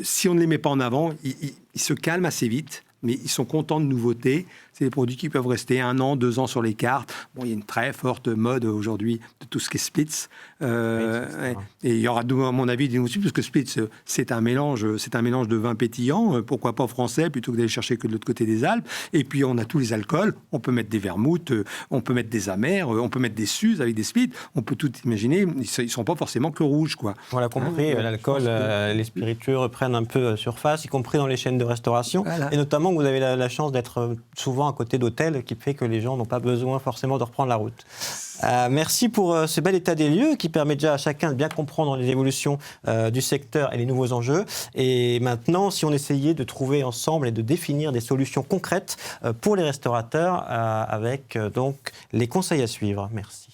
Speaker 6: si on ne les met pas en avant, ils se calment assez vite. Mais ils sont contents de nouveautés. C'est des produits qui peuvent rester 1 an, 2 ans sur les cartes. Bon, il y a une très forte mode aujourd'hui de tout ce qui est Spritz. Et il y aura, à mon avis, des nouveautés, parce que Spritz, c'est un mélange de vin pétillant. Pourquoi pas français, plutôt que d'aller chercher que de l'autre côté des Alpes. Et puis, on a tous les alcools. On peut mettre des vermouths, on peut mettre des amers, on peut mettre des suzes avec des spirits. On peut tout imaginer. Ils ne sont pas forcément que rouges, quoi.
Speaker 1: On l'a compris, l'alcool, les spiritueux reprennent un peu surface, y compris dans les chaînes de restauration. Voilà. Et notamment, vous avez la chance d'être souvent à côté d'hôtels, qui fait que les gens n'ont pas besoin forcément de reprendre la route. Merci pour ce bel état des lieux qui permet déjà à chacun de bien comprendre les évolutions du secteur et les nouveaux enjeux. Et maintenant, si on essayait de trouver ensemble et de définir des solutions concrètes pour les restaurateurs avec donc les conseils à suivre. Merci.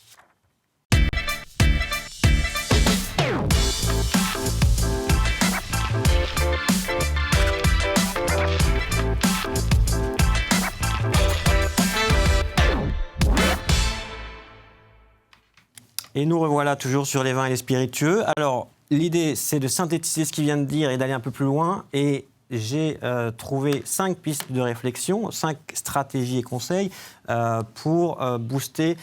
Speaker 1: Et nous revoilà toujours sur les vins et les spiritueux. Alors, l'idée, c'est de synthétiser ce qu'il vient de dire et d'aller un peu plus loin. Et j'ai trouvé 5 pistes de réflexion, 5 stratégies et conseils pour booster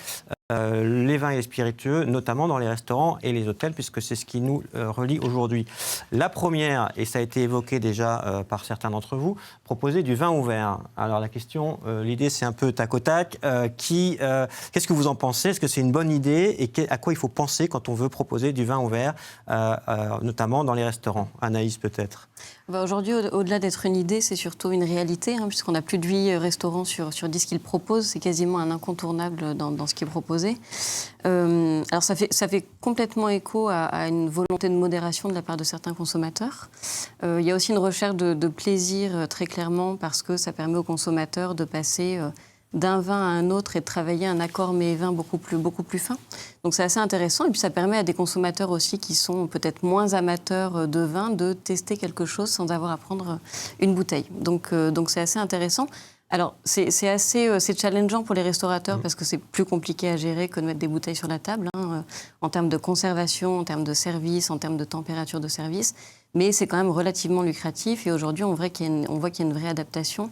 Speaker 1: les vins et les spiritueux, notamment dans les restaurants et les hôtels, puisque c'est ce qui nous relie aujourd'hui. La première, et ça a été évoqué déjà par certains d'entre vous, proposer du vin ouvert. Alors la question, l'idée c'est un peu tac au tac. Qu'est-ce que vous en pensez ? Est-ce que c'est une bonne idée ? Et à quoi il faut penser quand on veut proposer du vin ouvert, notamment dans les restaurants ? Anaïs peut-être.
Speaker 2: Aujourd'hui, au-delà d'être une idée, c'est surtout une réalité, puisqu'on n'a plus de 8 restaurants sur 10 qu'ils proposent. C'est quasiment un incontournable dans ce qui est proposé. Alors ça fait complètement écho à une volonté de modération de la part de certains consommateurs. Il y a aussi une recherche de plaisir, très clairement, parce que ça permet aux consommateurs de passer d'un vin à un autre et de travailler un accord mets-vins beaucoup plus fin. Donc c'est assez intéressant. Et puis ça permet à des consommateurs aussi qui sont peut-être moins amateurs de vin de tester quelque chose sans avoir à prendre une bouteille. Donc c'est assez intéressant. Alors, c'est challengeant pour les restaurateurs parce que c'est plus compliqué à gérer que de mettre des bouteilles sur la table, en termes de conservation, en termes de service, en termes de température de service. Mais c'est quand même relativement lucratif et aujourd'hui, on voit qu'il y a une vraie adaptation.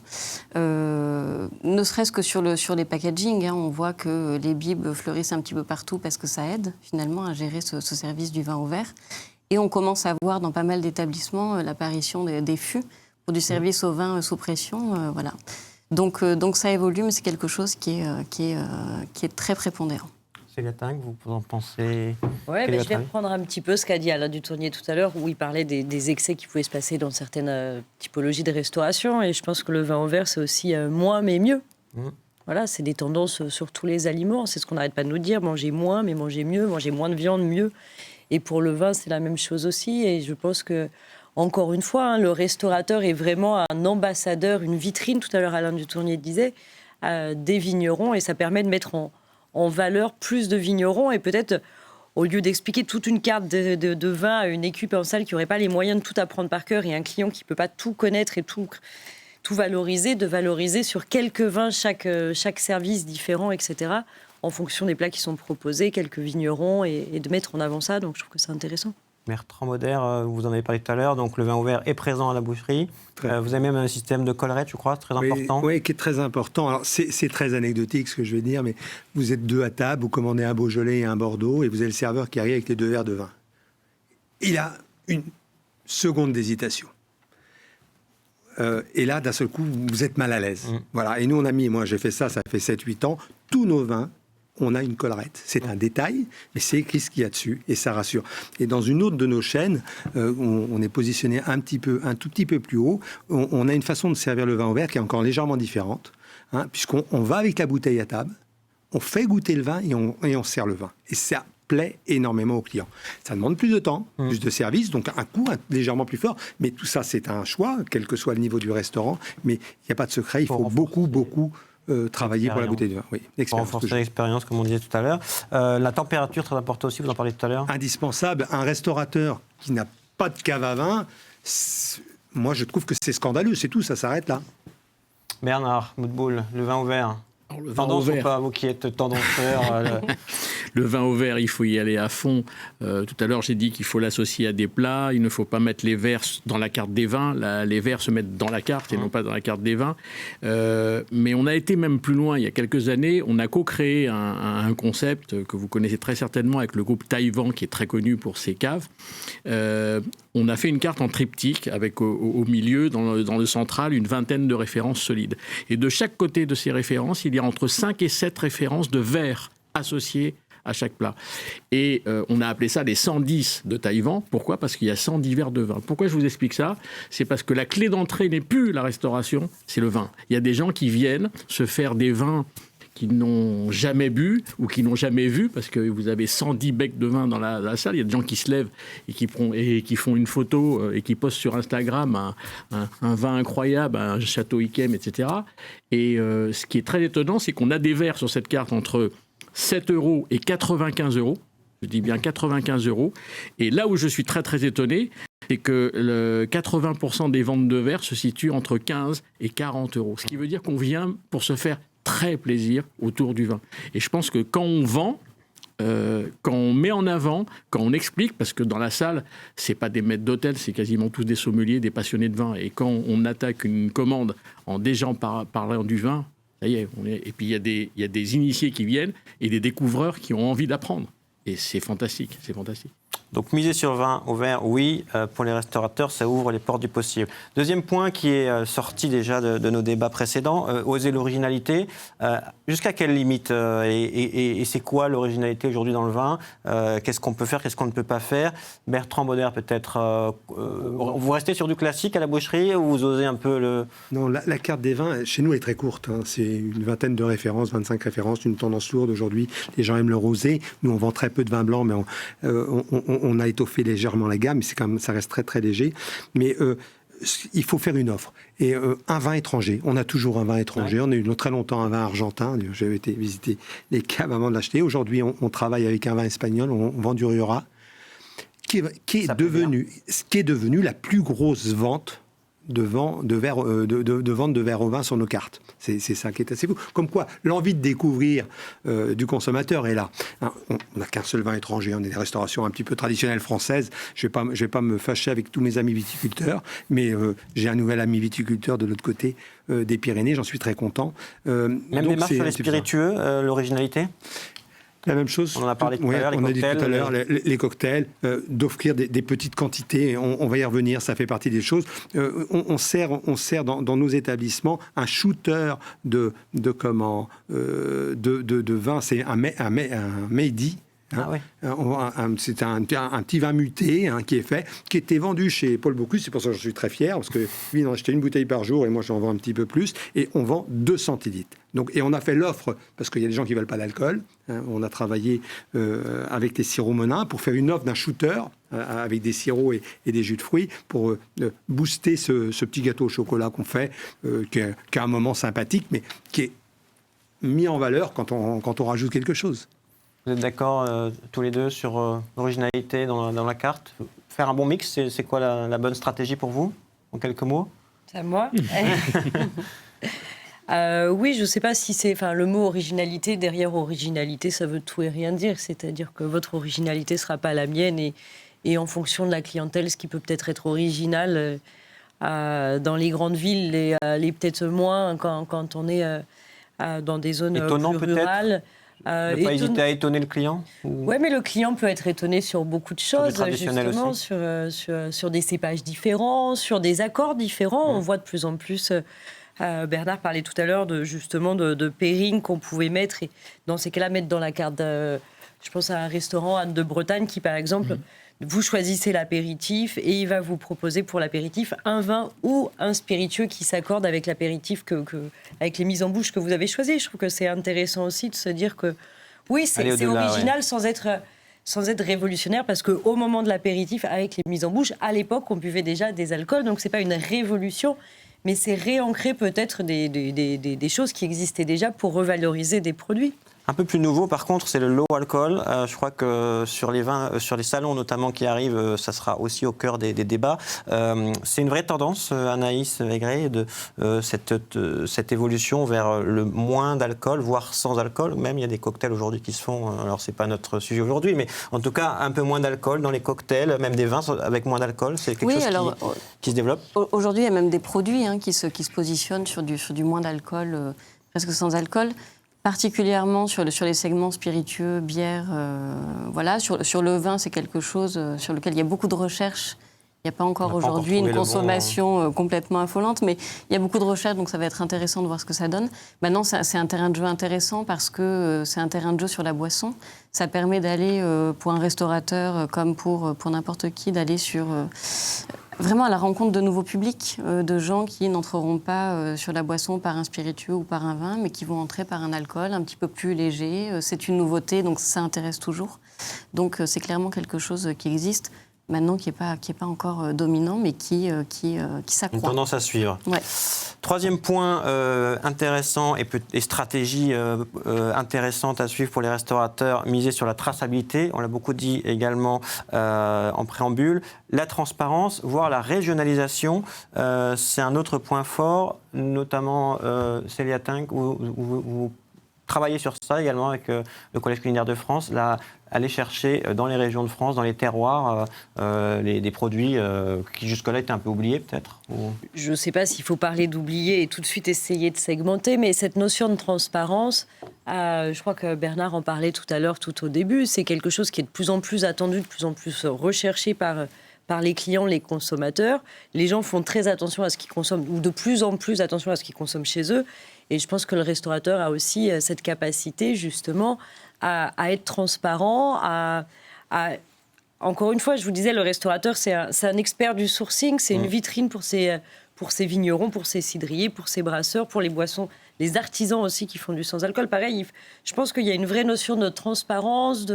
Speaker 2: Ne serait-ce que sur les packaging, on voit que les bibs fleurissent un petit peu partout parce que ça aide finalement à gérer ce service du vin ouvert. Et on commence à voir dans pas mal d'établissements l'apparition des fûts pour du service au vin sous pression. Voilà. Donc ça évolue, mais c'est quelque chose qui est très prépondérant.
Speaker 1: Célia Tinck, vous en pensez ?
Speaker 5: Oui, je vais reprendre un petit peu ce qu'a dit Alain Dutournier tout à l'heure, où il parlait des excès qui pouvaient se passer dans certaines typologies de restauration. Et je pense que le vin ouvert, c'est aussi moins mais mieux. Voilà, c'est des tendances sur tous les aliments. C'est ce qu'on n'arrête pas de nous dire, manger moins, mais manger mieux, manger moins de viande, mieux. Et pour le vin, c'est la même chose aussi. Et je pense que encore une fois, le restaurateur est vraiment un ambassadeur, une vitrine, tout à l'heure Alain Dutournier disait, des vignerons, et ça permet de mettre en valeur plus de vignerons, et peut-être, au lieu d'expliquer toute une carte de vin à une équipe en salle qui n'aurait pas les moyens de tout apprendre par cœur, et un client qui ne peut pas tout connaître et tout valoriser, de valoriser sur quelques vins chaque service différent, etc., en fonction des plats qui sont proposés, quelques vignerons, et de mettre en avant ça. Donc je trouve que c'est intéressant.
Speaker 1: Bertrand Moder, vous en avez parlé tout à l'heure, donc le vin ouvert est présent à la boucherie. Vous avez même un système de collerette, je crois, très important.
Speaker 6: Oui, qui est très important. Alors c'est très anecdotique ce que je vais dire, mais vous êtes 2 à table, vous commandez un Beaujolais et un Bordeaux, et vous avez le serveur qui arrive avec les 2 verres de vin. Il a une seconde d'hésitation. Et là, d'un seul coup, vous êtes mal à l'aise. Voilà. Et nous, moi j'ai fait ça fait 7-8 ans, tous nos vins, on a une collerette. C'est un détail, mais c'est écrit ce qu'il y a dessus, et ça rassure. Et dans une autre de nos chaînes, on est positionné un tout petit peu plus haut, on a une façon de servir le vin ouvert qui est encore légèrement différente, puisqu'on va avec la bouteille à table, on fait goûter le vin et on sert le vin. Et ça plaît énormément aux clients. Ça demande plus de temps, plus de service, donc un coût légèrement plus fort, mais tout ça, c'est un choix, quel que soit le niveau du restaurant, mais il n'y a pas de secret, il faut beaucoup travailler pour la bouteille de vin. Oui,
Speaker 1: pour renforcer l'expérience, comme on disait tout à l'heure. La température, très importante aussi, vous en parlez tout à l'heure.
Speaker 6: Indispensable. Un restaurateur qui n'a pas de cave à vin, moi je trouve que c'est scandaleux, c'est tout, ça s'arrête là.
Speaker 1: Bernard Moutboul, le vin ouvert.
Speaker 4: Alors, le vin
Speaker 1: Tendance
Speaker 4: ouvert.
Speaker 1: ou pas, vous qui êtes tendanceur
Speaker 4: Le vin au verre, il faut y aller à fond. Tout à l'heure, j'ai dit qu'il faut l'associer à des plats. Il ne faut pas mettre les verres dans la carte des vins. Les verres se mettent dans la carte et non pas dans la carte des vins. Mais on a été même plus loin. Il y a quelques années, on a co-créé un concept que vous connaissez très certainement avec le groupe Taïwan, qui est très connu pour ses caves. On a fait une carte en triptyque avec au milieu, dans le central, une vingtaine de références solides. Et de chaque côté de ces références, il y a entre 5 et 7 références de verres associés à chaque plat. Et on a appelé ça les 110 de Taïwan. Pourquoi ? Parce qu'il y a 110 verres de vin. Pourquoi je vous explique ça ? C'est parce que la clé d'entrée n'est plus la restauration, c'est le vin. Il y a des gens qui viennent se faire des vins qui n'ont jamais bu ou qui n'ont jamais vu, parce que vous avez 110 becs de vin dans la salle. Il y a des gens qui se lèvent et qui font une photo et qui postent sur Instagram un vin incroyable, un château Yquem, etc. Et ce qui est très étonnant, c'est qu'on a des verres sur cette carte entre 7 € et 95 €. Je dis bien 95 €. Et là où je suis très très étonné, c'est que 80% des ventes de verres se situent entre 15 et 40 €. Ce qui veut dire qu'on vient pour se faire très plaisir autour du vin. Et je pense que quand on vend, quand on met en avant, quand on explique, parce que dans la salle, c'est pas des maîtres d'hôtel, c'est quasiment tous des sommeliers, des passionnés de vin. Et quand on attaque une commande en déjà parlant du vin, ça y est, et puis il y a des initiés qui viennent et des découvreurs qui ont envie d'apprendre. Et c'est fantastique, c'est fantastique.
Speaker 1: Donc miser sur le vin au verre, oui, pour les restaurateurs, ça ouvre les portes du possible. Deuxième point qui est sorti déjà de nos débats précédents, oser l'originalité. Jusqu'à quelle limite et c'est quoi l'originalité aujourd'hui dans le vin ? Qu'est-ce qu'on peut faire, qu'est-ce qu'on ne peut pas faire ? Bertrand Moder, peut-être, vous restez sur du classique à la boucherie ou vous osez un peu le...
Speaker 6: Non, la carte des vins, chez nous, est très courte. C'est une vingtaine de références, 25 références, une tendance lourde aujourd'hui. Les gens aiment le rosé. Nous, on vend très peu de vin blanc, mais on a étoffé légèrement la gamme, mais c'est quand même, ça reste très très léger. Mais il faut faire une offre. Et un vin étranger, on a toujours un vin étranger. Ouais. On a eu très longtemps un vin argentin. J'avais été visiter les caves avant de l'acheter. Aujourd'hui, on travaille avec un vin espagnol. On vend du Rioja, qui est devenu la plus grosse vente de vente de verre au vin sur nos cartes. C'est ça qui est assez fou. Comme quoi, l'envie de découvrir du consommateur est là. Hein, on n'a qu'un seul vin étranger. On est des restaurations un petit peu traditionnelles françaises. Je vais pas me fâcher avec tous mes amis viticulteurs, mais j'ai un nouvel ami viticulteur de l'autre côté des Pyrénées. J'en suis très content.
Speaker 1: Même des marques sur les spiritueux, l'originalité ?
Speaker 6: La même chose.
Speaker 1: On en a parlé tout à l'heure,
Speaker 6: on a dit tout à l'heure, les cocktails, d'offrir des petites quantités, on va y revenir, ça fait partie des choses. On sert dans nos établissements un shooter de vin, c'est un Meidi,
Speaker 1: Ah oui.
Speaker 6: C'est un petit vin muté qui est fait, qui était vendu chez Paul Bocuse. C'est pour ça que je suis très fier, parce que lui, il en achetait une bouteille par jour et moi, j'en vends un petit peu plus. Et on vend 2 centilitres. Et on a fait l'offre, parce qu'il y a des gens qui ne veulent pas d'alcool. On a travaillé avec les sirops Monin pour faire une offre d'un shooter avec des sirops et des jus de fruits pour booster ce petit gâteau au chocolat qu'on fait, qui a un moment sympathique, mais qui est mis en valeur quand on rajoute quelque chose.
Speaker 1: Vous êtes d'accord tous les deux sur l'originalité dans la carte? Faire un bon mix, c'est quoi la bonne stratégie pour vous, en quelques mots?
Speaker 5: C'est à moi. Oui, je ne sais pas si c'est... Enfin, le mot originalité, derrière originalité, ça veut tout et rien dire. C'est-à-dire que votre originalité ne sera pas la mienne et en fonction de la clientèle, ce qui peut peut-être être original dans les grandes villes, les peut-être moins quand on est dans des zones
Speaker 1: étonnant,
Speaker 5: plus rurales.
Speaker 1: Ne pas hésiter à étonner le client
Speaker 5: Oui, mais le client peut être étonné sur beaucoup de choses, justement,
Speaker 1: aussi.
Speaker 5: sur des cépages différents, sur des accords différents. On voit de plus en plus... Bernard parlait tout à l'heure de pairing qu'on pouvait mettre, et dans ces cas-là, mettre dans la carte... je pense à un restaurant, Anne de Bretagne, qui, par exemple... Vous choisissez l'apéritif et il va vous proposer pour l'apéritif un vin ou un spiritueux qui s'accorde avec l'apéritif, avec les mises en bouche que vous avez choisies. Je trouve que c'est intéressant aussi de se dire que oui, c'est original, ouais, sans être révolutionnaire, parce qu'au moment de l'apéritif, avec les mises en bouche, à l'époque, on buvait déjà des alcools, donc c'est pas une révolution, mais c'est réancrer peut-être des choses qui existaient déjà pour revaloriser des produits.
Speaker 1: Un peu plus nouveau, par contre, c'est le low alcool. Je crois que sur les vins, sur les salons notamment qui arrivent, ça sera aussi au cœur des débats. C'est une vraie tendance, Anaïs Aigret, cette évolution vers le moins d'alcool, voire sans alcool. Même il y a des cocktails aujourd'hui qui se font. Alors c'est pas notre sujet aujourd'hui, mais en tout cas un peu moins d'alcool dans les cocktails, même des vins avec moins d'alcool. C'est quelque chose qui se développe.
Speaker 2: Aujourd'hui, il y a même des produits qui se positionnent sur du moins d'alcool, presque sans alcool. Particulièrement sur les segments spiritueux, bière, voilà. Sur le vin, c'est quelque chose sur lequel il y a beaucoup de recherches. Il n'y a pas encore aujourd'hui une consommation complètement affolante, mais il y a beaucoup de recherches, donc ça va être intéressant de voir ce que ça donne. Maintenant, c'est un terrain de jeu intéressant parce que c'est un terrain de jeu sur la boisson. Ça permet d'aller, pour un restaurateur comme pour n'importe qui, d'aller sur... vraiment à la rencontre de nouveaux publics, de gens qui n'entreront pas sur la boisson par un spiritueux ou par un vin, mais qui vont entrer par un alcool un petit peu plus léger. C'est une nouveauté, donc ça intéresse toujours. Donc c'est clairement quelque chose qui existe, maintenant qui n'est pas encore dominant, mais qui s'accroît.
Speaker 1: Une tendance à suivre.
Speaker 2: Ouais.
Speaker 1: Troisième point intéressant et stratégie intéressante à suivre pour les restaurateurs, miser sur la traçabilité. On l'a beaucoup dit également en préambule. La transparence, voire la régionalisation, c'est un autre point fort, notamment Célia Tinck, où vous travaillez sur ça également avec le Collège culinaire de France, aller chercher dans les régions de France, dans les terroirs, des produits qui jusque-là étaient un peu oubliés peut-être
Speaker 5: Je ne sais pas s'il faut parler d'oublier et tout de suite essayer de segmenter, mais cette notion de transparence, je crois que Bernard en parlait tout à l'heure, tout au début, c'est quelque chose qui est de plus en plus attendu, de plus en plus recherché par les clients, les consommateurs. Les gens font très attention à ce qu'ils consomment, ou de plus en plus attention à ce qu'ils consomment chez eux. Et je pense que le restaurateur a aussi cette capacité, justement, à être transparent, Encore une fois, je vous disais, le restaurateur, c'est un expert du sourcing, c'est une vitrine pour ses vignerons, pour ses cidriers, pour ses brasseurs, pour les boissons, les artisans aussi qui font du sans-alcool. Pareil, je pense qu'il y a une vraie notion de transparence,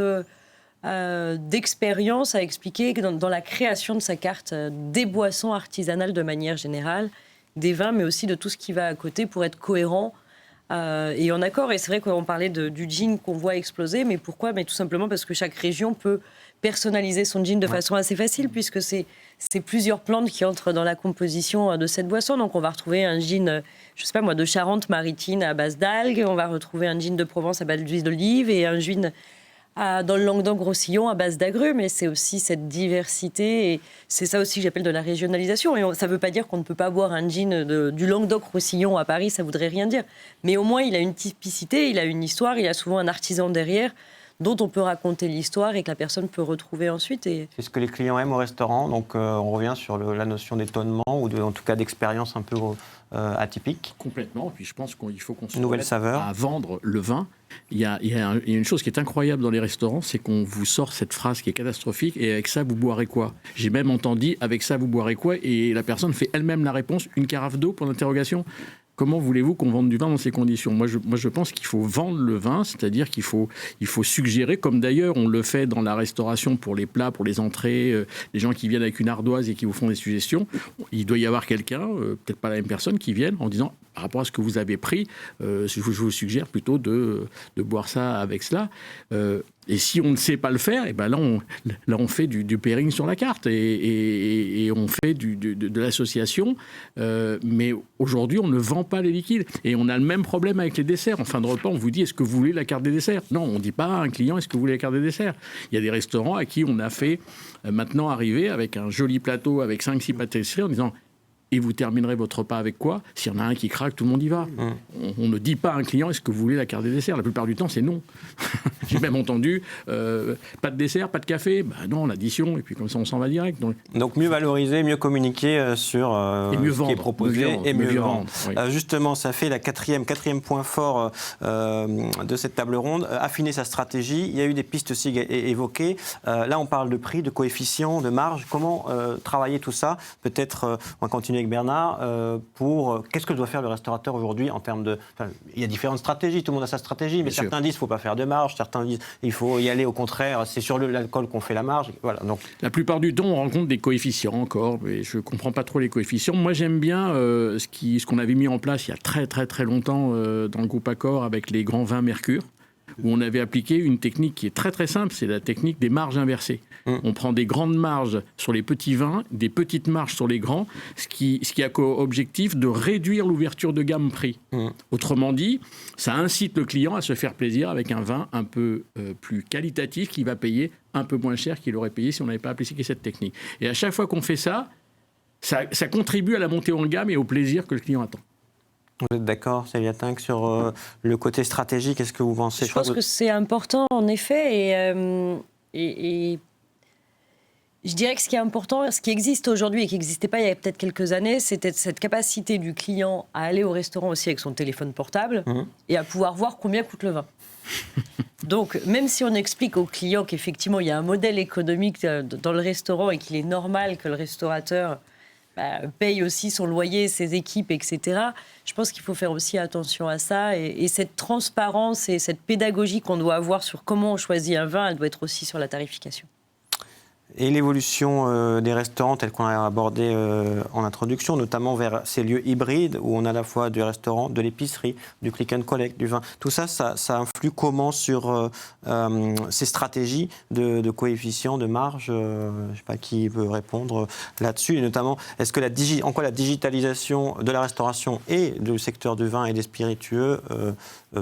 Speaker 5: d'expérience à expliquer dans la création de sa carte des boissons artisanales de manière générale, des vins, mais aussi de tout ce qui va à côté pour être cohérent et en accord. Et c'est vrai qu'on parlait du gin qu'on voit exploser, mais pourquoi ? Mais tout simplement parce que chaque région peut personnaliser son gin de façon assez facile, puisque c'est plusieurs plantes qui entrent dans la composition de cette boisson. Donc on va retrouver un gin, je sais pas moi, de Charente-Maritime à base d'algues, on va retrouver un gin de Provence à base d'huile d'olive et un gin dans le Languedoc-Roussillon à base d'agrumes. Et c'est aussi cette diversité, et c'est ça aussi que j'appelle de la régionalisation. Et ça ne veut pas dire qu'on ne peut pas boire un gin du Languedoc-Roussillon à Paris, ça ne voudrait rien dire. Mais au moins, il a une typicité, il a une histoire, il a souvent un artisan derrière. dont on peut raconter l'histoire et que la personne peut retrouver ensuite.
Speaker 1: C'est ce que les clients aiment au restaurant. Donc, on revient sur la notion d'étonnement ou en tout cas d'expérience un peu atypique.
Speaker 4: Complètement. Puis je pense qu'il faut qu'on se
Speaker 1: Nouvelle
Speaker 4: remette
Speaker 1: saveur.
Speaker 4: à vendre le vin. Il y a une chose qui est incroyable dans les restaurants, c'est qu'on vous sort cette phrase qui est catastrophique, et avec ça, vous boirez quoi? J'ai même entendu, avec ça, vous boirez quoi? Et la personne fait elle-même la réponse, une carafe d'eau pour l'interrogation. Comment voulez-vous qu'on vende du vin dans ces conditions? Moi, je pense qu'il faut vendre le vin, c'est-à-dire qu'il faut suggérer, comme d'ailleurs on le fait dans la restauration pour les plats, pour les entrées, les gens qui viennent avec une ardoise et qui vous font des suggestions. Il doit y avoir quelqu'un, peut-être pas la même personne, qui vienne en disant, par rapport à ce que vous avez pris, je vous suggère plutôt de boire ça avec cela. Et si on ne sait pas le faire, et ben là on fait du pairing sur la carte et on fait de l'association. Mais aujourd'hui, on ne vend pas les liquides. Et on a le même problème avec les desserts. En fin de repas, on vous dit, est-ce que vous voulez la carte des desserts? Non, on ne dit pas à un client, est-ce que vous voulez la carte des desserts? Il y a des restaurants à qui on a fait maintenant arriver avec un joli plateau avec 5-6 pâtisseries en disant, et vous terminerez votre repas avec quoi? S'il y en a un qui craque, tout le monde y va. On ne dit pas à un client, est-ce que vous voulez la carte des desserts? La plupart du temps, c'est non. J'ai même entendu, pas de dessert, pas de café? Ben non, l'addition, et puis comme ça, on s'en va direct. Donc mieux
Speaker 1: valoriser, mieux communiquer sur
Speaker 4: ce qui est
Speaker 1: proposé et mieux vendre.
Speaker 4: Oui.
Speaker 1: Justement, ça fait la quatrième point fort de cette table ronde, affiner sa stratégie. Il y a eu des pistes aussi évoquées. Là, on parle de prix, de coefficient, de marge. Comment travailler tout ça? Peut-être, on va continuer avec Bernard, qu'est-ce que doit faire le restaurateur aujourd'hui en termes de... il y a différentes stratégies, tout le monde a sa stratégie, mais certains disent qu'il ne faut pas faire de marge, certains disent qu'il faut y aller au contraire, c'est sur l'alcool qu'on fait la marge. Voilà, donc...
Speaker 4: La plupart du temps, on rencontre des coefficients encore, mais je ne comprends pas trop les coefficients. Moi, j'aime bien ce qu'on avait mis en place il y a très très très longtemps dans le groupe Accor avec les grands vins Mercure, où on avait appliqué une technique qui est très très simple, c'est la technique des marges inversées. On prend des grandes marges sur les petits vins, des petites marges sur les grands, ce qui a comme objectif de réduire l'ouverture de gamme prix. Autrement dit, ça incite le client à se faire plaisir avec un vin un peu plus qualitatif qui va payer un peu moins cher qu'il aurait payé si on n'avait pas appliqué cette technique. Et à chaque fois qu'on fait ça contribue à la montée en gamme et au plaisir que le client attend.
Speaker 1: Vous êtes d'accord, Célia Tinck, sur le côté stratégique? Qu'est-ce que vous pensez?
Speaker 5: Je pense que c'est important, en effet. Et je dirais que ce qui est important, ce qui existe aujourd'hui et qui n'existait pas il y a peut-être quelques années, c'était cette capacité du client à aller au restaurant aussi avec son téléphone portable et à pouvoir voir combien coûte le vin. Donc, même si on explique au client qu'effectivement, il y a un modèle économique dans le restaurant et qu'il est normal que le restaurateur paye aussi son loyer, ses équipes, etc. Je pense qu'il faut faire aussi attention à ça. Et cette transparence et cette pédagogie qu'on doit avoir sur comment on choisit un vin, elle doit être aussi sur la tarification.
Speaker 1: Et l'évolution des restaurants tels qu'on a abordé en introduction, notamment vers ces lieux hybrides où on a à la fois du restaurant, de l'épicerie, du click and collect, du vin. Tout ça, ça influe comment sur ces stratégies de coefficients, de marge? Je ne sais pas qui peut répondre là-dessus. Et notamment, en quoi la digitalisation de la restauration et du secteur du vin et des spiritueux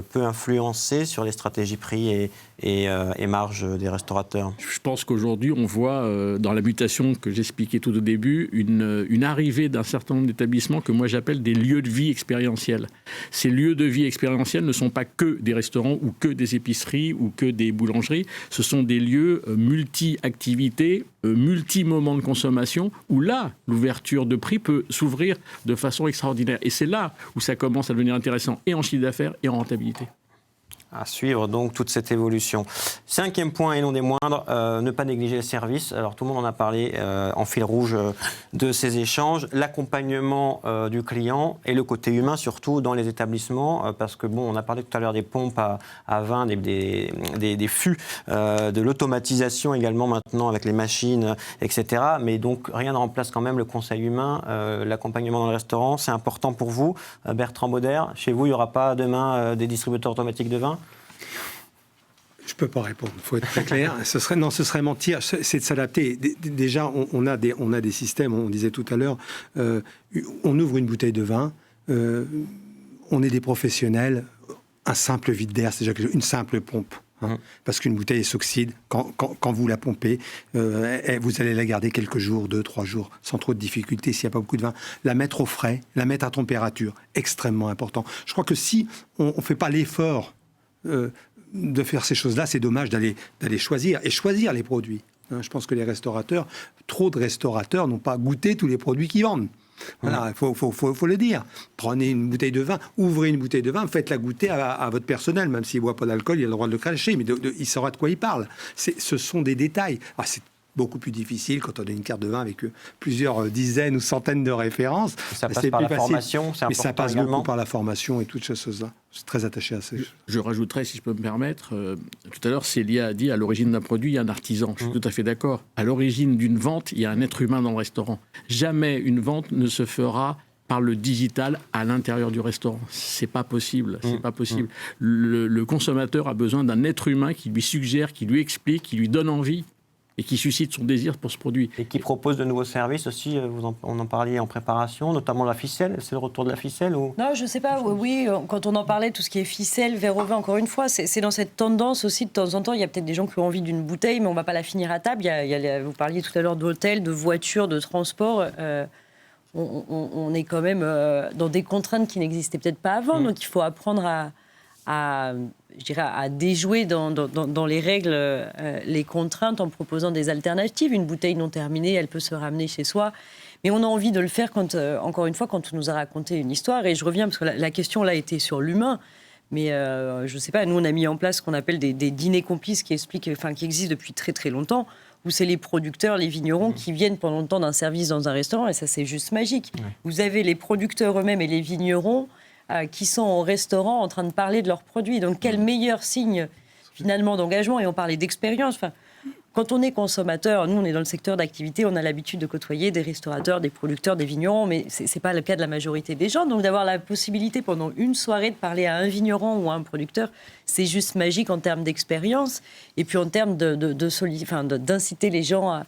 Speaker 1: peut influencer sur les stratégies prix et marge des restaurateurs?
Speaker 4: Je pense qu'aujourd'hui, on voit dans la mutation que j'expliquais tout au début, une arrivée d'un certain nombre d'établissements que moi j'appelle des lieux de vie expérientiels. Ces lieux de vie expérientiels ne sont pas que des restaurants ou que des épiceries ou que des boulangeries. Ce sont des lieux multi-activités, multi-moments de consommation où là, l'ouverture de prix peut s'ouvrir de façon extraordinaire. Et c'est là où ça commence à devenir intéressant et en chiffre d'affaires et en rentabilité.
Speaker 1: À suivre donc toute cette évolution. 5e point et non des moindres, ne pas négliger le service. Alors tout le monde en a parlé en fil rouge de ces échanges. L'accompagnement du client et le côté humain surtout dans les établissements, parce que bon, on a parlé tout à l'heure des pompes à vin, des fûts, de l'automatisation également maintenant avec les machines, etc. Mais donc rien ne remplace quand même le conseil humain, l'accompagnement dans le restaurant. C'est important pour vous, Bertrand Bauder. Chez vous, il n'y aura pas demain des distributeurs automatiques de vin?
Speaker 6: Je ne peux pas répondre, il faut être très clair. Ce serait mentir, c'est de s'adapter. Déjà, on a des systèmes, on disait tout à l'heure, on ouvre une bouteille de vin, on est des professionnels, un simple vide d'air, c'est déjà une simple pompe. Parce qu'une bouteille s'oxyde, quand vous la pompez, vous allez la garder quelques jours, 2-3 jours, sans trop de difficultés s'il n'y a pas beaucoup de vin. La mettre au frais, la mettre à température, extrêmement important. Je crois que si on ne fait pas l'effort de faire ces choses-là, c'est dommage d'aller choisir les produits. Hein, je pense que trop de restaurateurs n'ont pas goûté tous les produits qu'ils vendent. Voilà, faut le dire. Prenez une bouteille de vin, ouvrez une bouteille de vin, faites-la goûter à votre personnel, même s'il ne boit pas d'alcool, il a le droit de le cracher, mais il saura de quoi il parle. Ce sont des détails. Alors, c'est beaucoup plus difficile quand on a une carte de vin avec plusieurs dizaines ou centaines de références.
Speaker 1: Ça passe par la formation, c'est important.
Speaker 6: Mais ça passe
Speaker 1: également.
Speaker 6: beaucoup par la formation et toutes ces choses-là. Je suis très attaché à ça.
Speaker 4: Je rajouterais, si je peux me permettre, tout à l'heure, Célia a dit à l'origine d'un produit, il y a un artisan. Je suis tout à fait d'accord. À l'origine d'une vente, il y a un être humain dans le restaurant. Jamais une vente ne se fera par le digital à l'intérieur du restaurant. C'est pas possible. C'est pas possible. Le consommateur a besoin d'un être humain qui lui suggère, qui lui explique, qui lui donne envie et qui suscite son désir pour ce produit.
Speaker 1: Et qui propose de nouveaux services aussi, on en parlait en préparation, notamment la ficelle. C'est le retour de la ficelle ou...
Speaker 5: Non, je ne sais pas. Oui, quand on en parlait, tout ce qui est ficelle, verre au vin, encore une fois, c'est dans cette tendance aussi, de temps en temps, il y a peut-être des gens qui ont envie d'une bouteille, mais on ne va pas la finir à table. Vous parliez tout à l'heure d'hôtel, de voiture, de transport. On est quand même dans des contraintes qui n'existaient peut-être pas avant, donc il faut apprendre à déjouer dans les règles les contraintes en proposant des alternatives. Une bouteille non terminée, elle peut se ramener chez soi. Mais on a envie de le faire, encore une fois, quand on nous a raconté une histoire. Et je reviens, parce que la question là était sur l'humain. Mais je ne sais pas, nous on a mis en place ce qu'on appelle des dîners complices qui existent depuis très très longtemps, où c'est les producteurs, les vignerons qui viennent pendant le temps d'un service dans un restaurant. Et ça, c'est juste magique. Ouais. Vous avez les producteurs eux-mêmes et les vignerons qui sont au restaurant en train de parler de leurs produits. Donc, quel meilleur signe, finalement, d'engagement. Et on parlait d'expérience. Enfin, quand on est consommateur, nous, on est dans le secteur d'activité, on a l'habitude de côtoyer des restaurateurs, des producteurs, des vignerons, mais ce n'est pas le cas de la majorité des gens. Donc, d'avoir la possibilité, pendant une soirée, de parler à un vigneron ou à un producteur, c'est juste magique en termes d'expérience et puis en termes d'inciter les gens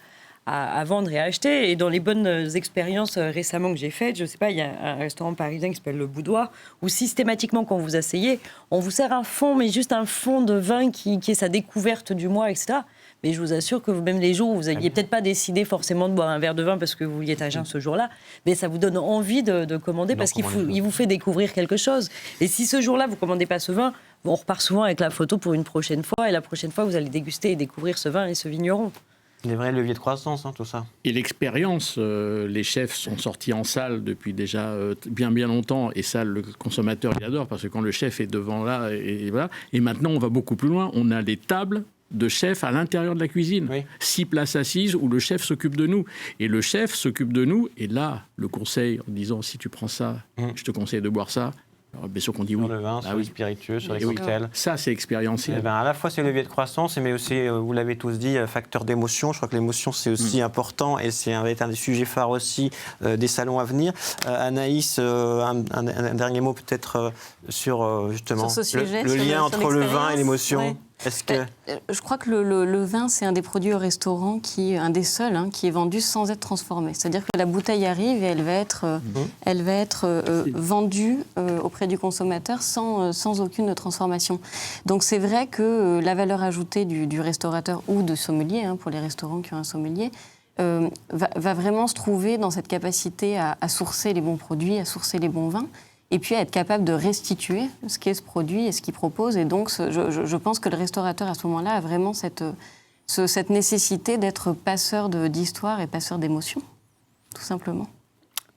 Speaker 5: à vendre et à acheter. Et dans les bonnes expériences récemment que j'ai faites, je ne sais pas, il y a un restaurant parisien qui s'appelle Le Boudoir, où systématiquement, quand vous asseyez, on vous sert un fond, mais juste un fond de vin qui est sa découverte du mois, etc. Mais je vous assure que même les jours où vous n'aviez peut-être pas décidé forcément de boire un verre de vin parce que vous vouliez être à jeun ce jour-là, mais ça vous donne envie de commander parce qu'il vous fait découvrir quelque chose. Et si ce jour-là, vous ne commandez pas ce vin, on repart souvent avec la photo pour une prochaine fois. Et la prochaine fois, vous allez déguster et découvrir ce vin et ce vigneron.
Speaker 1: Des vrais leviers de croissance, tout ça.
Speaker 4: Et l'expérience, les chefs sont sortis en salle depuis déjà bien longtemps, et ça, le consommateur, il adore, parce que quand le chef est devant là, et voilà. Et maintenant, on va beaucoup plus loin, on a les tables de chef à l'intérieur de la cuisine. Oui. 6 places assises où le chef s'occupe de nous. Et le chef s'occupe de nous, et là, le conseil, en disant, si tu prends ça, je te conseille de boire ça. Alors, bien sûr qu'on dit oui.
Speaker 1: Sur le vin, sur les spiritueux, sur les cocktails.
Speaker 4: Ça, c'est expérientiel.
Speaker 1: À la fois, c'est levier de croissance, mais aussi, vous l'avez tous dit, facteur d'émotion. Je crois que l'émotion, c'est aussi important, et c'est un des sujets phares aussi des salons à venir. Anaïs, un dernier mot peut-être sur justement
Speaker 2: sur ce sujet,
Speaker 1: le lien entre le vin et l'émotion.
Speaker 2: Ouais. Je crois que le vin, c'est un des produits au restaurant un des seuls qui est vendu sans être transformé. C'est-à-dire que la bouteille arrive et elle va être vendue auprès du consommateur sans aucune transformation. Donc c'est vrai que la valeur ajoutée du restaurateur ou de sommelier, pour les restaurants qui ont un sommelier, va vraiment se trouver dans cette capacité à sourcer les bons produits, à sourcer les bons vins, et puis à être capable de restituer ce qu'est ce produit et ce qu'il propose. Et donc, je pense que le restaurateur, à ce moment-là, a vraiment cette nécessité d'être passeur d'histoire et passeur d'émotions, tout simplement.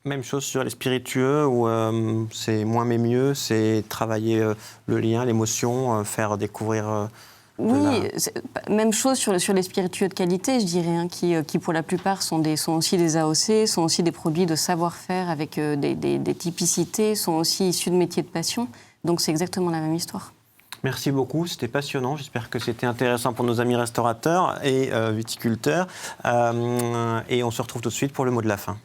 Speaker 1: Même chose sur les spiritueux, où c'est moins mais mieux, c'est travailler le lien, l'émotion, faire découvrir...
Speaker 2: Oui, même chose sur les spiritueux de qualité, je dirais, qui pour la plupart sont aussi des AOC, sont aussi des produits de savoir-faire avec des typicités, sont aussi issus de métiers de passion. Donc c'est exactement la même histoire.
Speaker 1: Merci beaucoup, c'était passionnant. J'espère que c'était intéressant pour nos amis restaurateurs et viticulteurs. Et on se retrouve tout de suite pour le mot de la fin.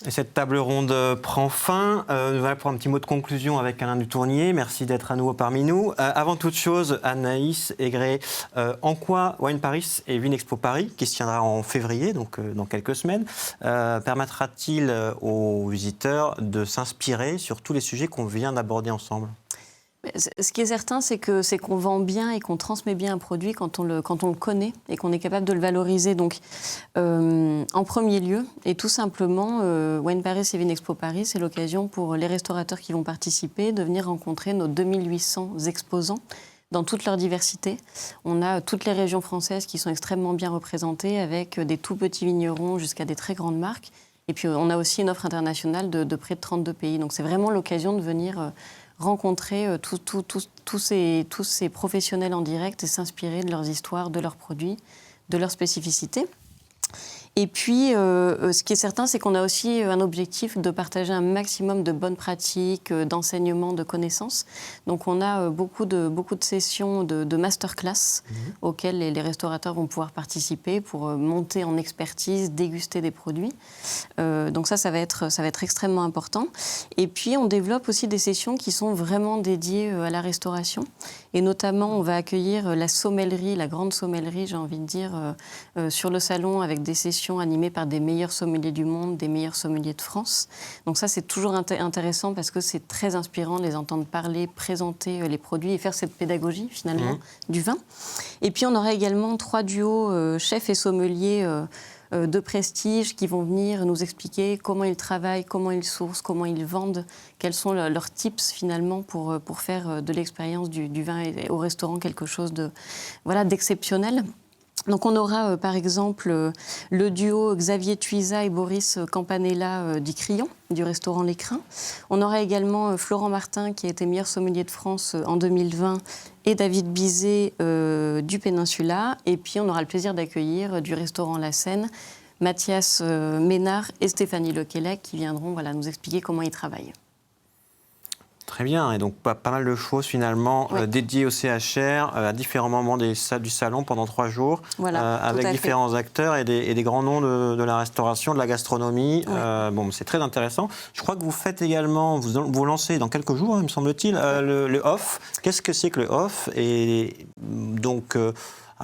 Speaker 1: Et cette table ronde prend fin. Voilà pour un petit mot de conclusion avec Alain Dutournier. Merci d'être à nouveau parmi nous. Avant toute chose, Anaïs Aigret, en quoi Wine Paris et Vinexpo Paris, qui se tiendra en février, donc dans quelques semaines, permettra-t-il aux visiteurs de s'inspirer sur tous les sujets qu'on vient d'aborder ensemble ?
Speaker 2: Ce qui est certain, c'est qu'on vend bien et qu'on transmet bien un produit quand on le connaît et qu'on est capable de le valoriser. Donc, en premier lieu, et tout simplement, Wine Paris et Vinexpo Paris, c'est l'occasion pour les restaurateurs qui vont participer de venir rencontrer nos 2800 exposants dans toute leur diversité. On a toutes les régions françaises qui sont extrêmement bien représentées, avec des tout petits vignerons jusqu'à des très grandes marques. Et puis, on a aussi une offre internationale de près de 32 pays. Donc, c'est vraiment l'occasion de venir rencontrer tous ces professionnels en direct et s'inspirer de leurs histoires, de leurs produits, de leurs spécificités. Et puis, ce qui est certain, c'est qu'on a aussi un objectif de partager un maximum de bonnes pratiques, d'enseignement, de connaissances. Donc, on a beaucoup de sessions de masterclass auxquelles les restaurateurs vont pouvoir participer pour monter en expertise, déguster des produits. Donc ça va être extrêmement important. Et puis, on développe aussi des sessions qui sont vraiment dédiées à la restauration. Et notamment, on va accueillir la sommellerie, la grande sommellerie, j'ai envie de dire, sur le salon, avec des sessions animées par des meilleurs sommeliers du monde, des meilleurs sommeliers de France. Donc ça, c'est toujours intéressant parce que c'est très inspirant de les entendre parler, présenter les produits et faire cette pédagogie, finalement, du vin. Et puis, on aura également 3 duos chefs et sommeliers de prestige qui vont venir nous expliquer comment ils travaillent, comment ils sourcent, comment ils vendent, quels sont leurs tips finalement pour faire de l'expérience du vin au restaurant quelque chose d'exceptionnel. Donc on aura par exemple le duo Xavier Tuisa et Boris Campanella du Crillon, du restaurant L'Écrin. On aura également Florent Martin qui a été meilleur sommelier de France en 2020 et David Bizet du Péninsula. Et puis on aura le plaisir d'accueillir du restaurant La Seine Mathias Ménard et Stéphanie Lequelec qui viendront nous expliquer comment ils travaillent.
Speaker 1: Très bien, et donc pas mal de choses finalement dédiées au CHR à différents moments du salon pendant 3 jours, avec différents acteurs et des grands noms de la restauration, de la gastronomie. C'est très intéressant. Je crois que vous faites également, vous lancez dans quelques jours, me semble-t-il, le OFF. Qu'est-ce que c'est que le OFF? Et donc,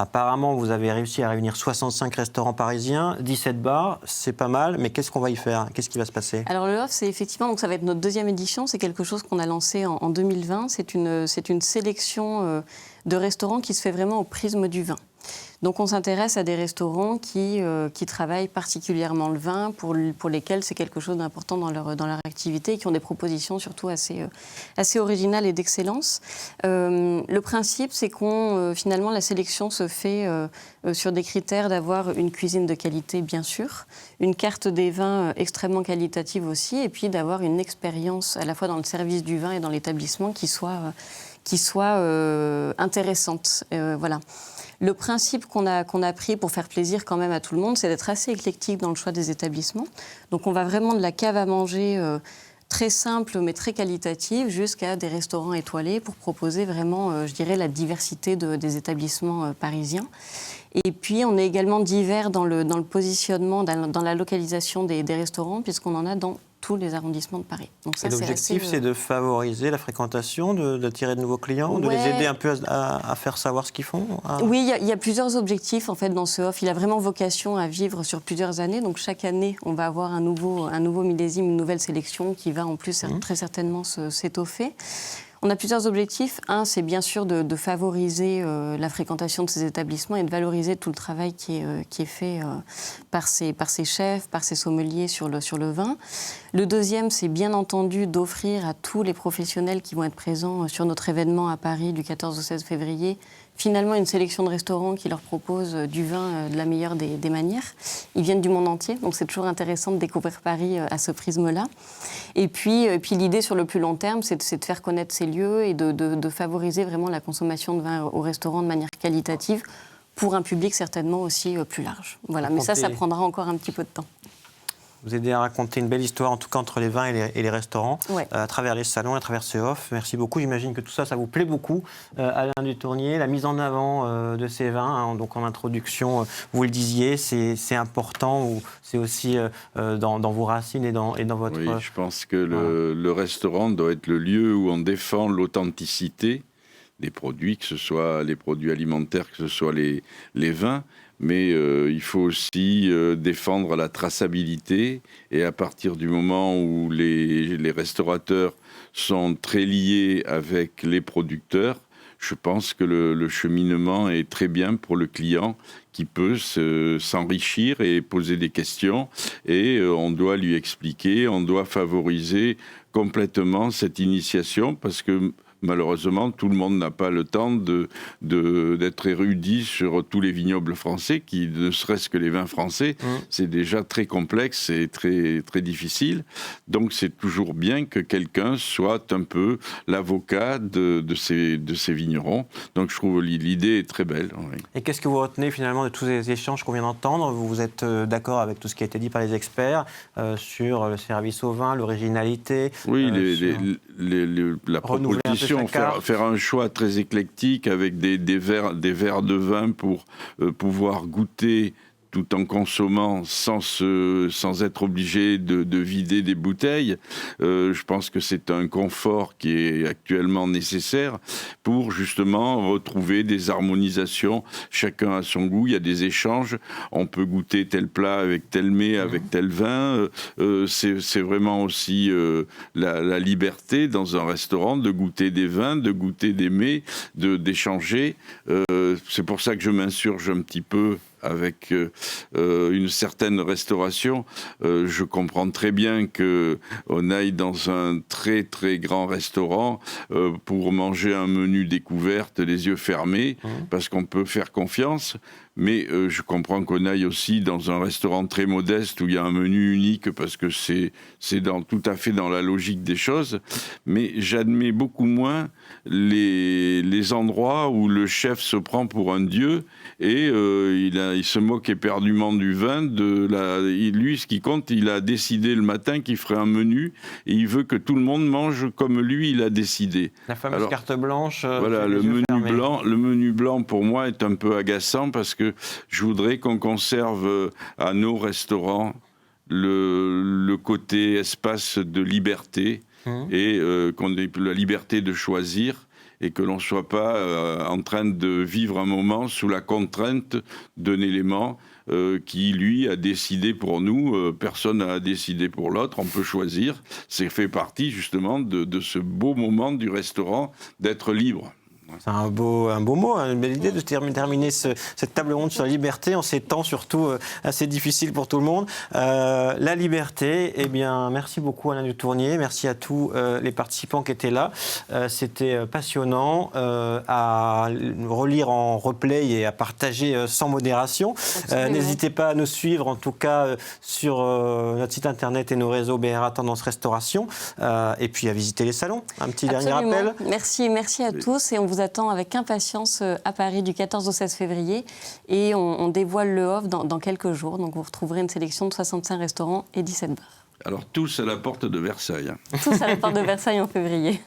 Speaker 1: apparemment, vous avez réussi à réunir 65 restaurants parisiens, 17 bars, c'est pas mal, mais qu'est-ce qu'on va y faire? Qu'est-ce qui va se passer?
Speaker 2: Alors le OFF, c'est effectivement, donc ça va être notre 2e édition, c'est quelque chose qu'on a lancé en 2020, c'est une sélection de restaurants qui se fait vraiment au prisme du vin. Donc on s'intéresse à des restaurants qui travaillent particulièrement le vin, pour lesquels c'est quelque chose d'important dans leur activité et qui ont des propositions surtout assez originales et d'excellence. Le principe, c'est finalement la sélection se fait sur des critères d'avoir une cuisine de qualité, bien sûr, une carte des vins extrêmement qualitative aussi, et puis d'avoir une expérience à la fois dans le service du vin et dans l'établissement qui soit intéressante. Voilà. Le principe qu'on a pris pour faire plaisir quand même à tout le monde, c'est d'être assez éclectique dans le choix des établissements. Donc on va vraiment de la cave à manger très simple mais très qualitative jusqu'à des restaurants étoilés pour proposer vraiment, je dirais, la diversité des établissements parisiens. Et puis on est également divers dans le positionnement, dans la localisation des restaurants, puisqu'on en a dans tous les arrondissements de Paris. Donc ça,
Speaker 1: l'objectif, c'est de favoriser la fréquentation, d'attirer de nouveaux clients, de les aider un peu à faire savoir ce qu'ils font.
Speaker 2: Oui, il y a plusieurs objectifs en fait dans ce OFF. Il a vraiment vocation à vivre sur plusieurs années. Donc chaque année, on va avoir un nouveau millésime, une nouvelle sélection qui va en plus très certainement s'étoffer. On a plusieurs objectifs. Un, c'est bien sûr de favoriser la fréquentation de ces établissements et de valoriser tout le travail qui est fait par ces chefs, par ces sommeliers sur le vin. Le deuxième, c'est bien entendu d'offrir à tous les professionnels qui vont être présents sur notre événement à Paris du 14 au 16 février finalement une sélection de restaurants qui leur proposent du vin de la meilleure des manières. Ils viennent du monde entier, donc c'est toujours intéressant de découvrir Paris à ce prisme-là. Et puis l'idée sur le plus long terme, c'est de faire connaître ces lieux et de favoriser vraiment la consommation de vin au restaurant de manière qualitative pour un public certainement aussi plus large. Voilà, mais ça prendra encore un petit peu de temps.
Speaker 1: Vous aidez à raconter une belle histoire, en tout cas entre les vins et les restaurants, à travers les salons, à travers ce off. Merci beaucoup. J'imagine que tout ça, ça vous plaît beaucoup. Alain Dutournier, la mise en avant de ces vins, donc en introduction, vous le disiez, c'est important, ou c'est aussi dans vos racines et dans votre...
Speaker 3: Oui, je pense que le restaurant doit être le lieu où on défend l'authenticité des produits, que ce soit les produits alimentaires, que ce soit les vins. Mais il faut aussi défendre la traçabilité, et à partir du moment où les restaurateurs sont très liés avec les producteurs, je pense que le cheminement est très bien pour le client qui peut s'enrichir et poser des questions. Et on doit lui expliquer, on doit favoriser complètement cette initiation parce que malheureusement, tout le monde n'a pas le temps d'être érudit sur tous les vignobles français, qui ne serait-ce que les vins français, c'est déjà très complexe et très, très difficile. Donc c'est toujours bien que quelqu'un soit un peu l'avocat de ces vignerons. Donc je trouve l'idée est très belle. Oui.
Speaker 1: Et qu'est-ce que vous retenez finalement de tous ces échanges qu'on vient d'entendre? Vous êtes d'accord avec tout ce qui a été dit par les experts sur le service au vin, l'originalité?
Speaker 3: Oui, la proposition. Faire un choix très éclectique avec des verres de vin pour pouvoir goûter tout en consommant sans être obligé de vider des bouteilles. Je pense que c'est un confort qui est actuellement nécessaire pour justement retrouver des harmonisations. Chacun a son goût, il y a des échanges. On peut goûter tel plat avec tel mets, avec tel vin. C'est vraiment aussi la liberté dans un restaurant de goûter des vins, de goûter des mets, d'échanger. C'est pour ça que je m'insurge un petit peu avec une certaine restauration. Je comprends très bien qu'on aille dans un très très grand restaurant pour manger un menu découverte les yeux fermés, parce qu'on peut faire confiance. Mais je comprends qu'on aille aussi dans un restaurant très modeste où il y a un menu unique parce que c'est tout à fait dans la logique des choses. Mais j'admets beaucoup moins les endroits où le chef se prend pour un dieu et il se moque éperdument du vin. Lui, ce qui compte, il a décidé le matin qu'il ferait un menu et il veut que tout le monde mange comme lui, il a décidé.
Speaker 1: La fameuse carte blanche.
Speaker 3: Voilà, le menu blanc pour moi est un peu agaçant parce que je voudrais qu'on conserve à nos restaurants le côté espace de liberté et qu'on ait la liberté de choisir et que l'on ne soit pas en train de vivre un moment sous la contrainte d'un élément qui, lui, a décidé pour nous. Personne n'a décidé pour l'autre, on peut choisir. C'est fait partie justement de ce beau moment du restaurant d'être libre.
Speaker 1: C'est un beau mot, une belle idée de terminer cette table ronde sur la liberté en ces temps surtout assez difficiles pour tout le monde. La liberté, eh bien, merci beaucoup Alain Dutournier, merci à tous les participants qui étaient là. C'était passionnant à relire en replay et à partager sans modération. N'hésitez pas à nous suivre en tout cas sur notre site internet et nos réseaux BRA Tendance Restauration et puis à visiter les salons. Un petit dernier rappel.
Speaker 2: Merci à tous et on vous attend avec impatience à Paris du 14 au 16 février et on dévoile le offre dans quelques jours. Donc vous retrouverez une sélection de 65 restaurants et 17 bars.
Speaker 3: Alors tous à la porte de Versailles.
Speaker 2: Tous à la porte de Versailles en février.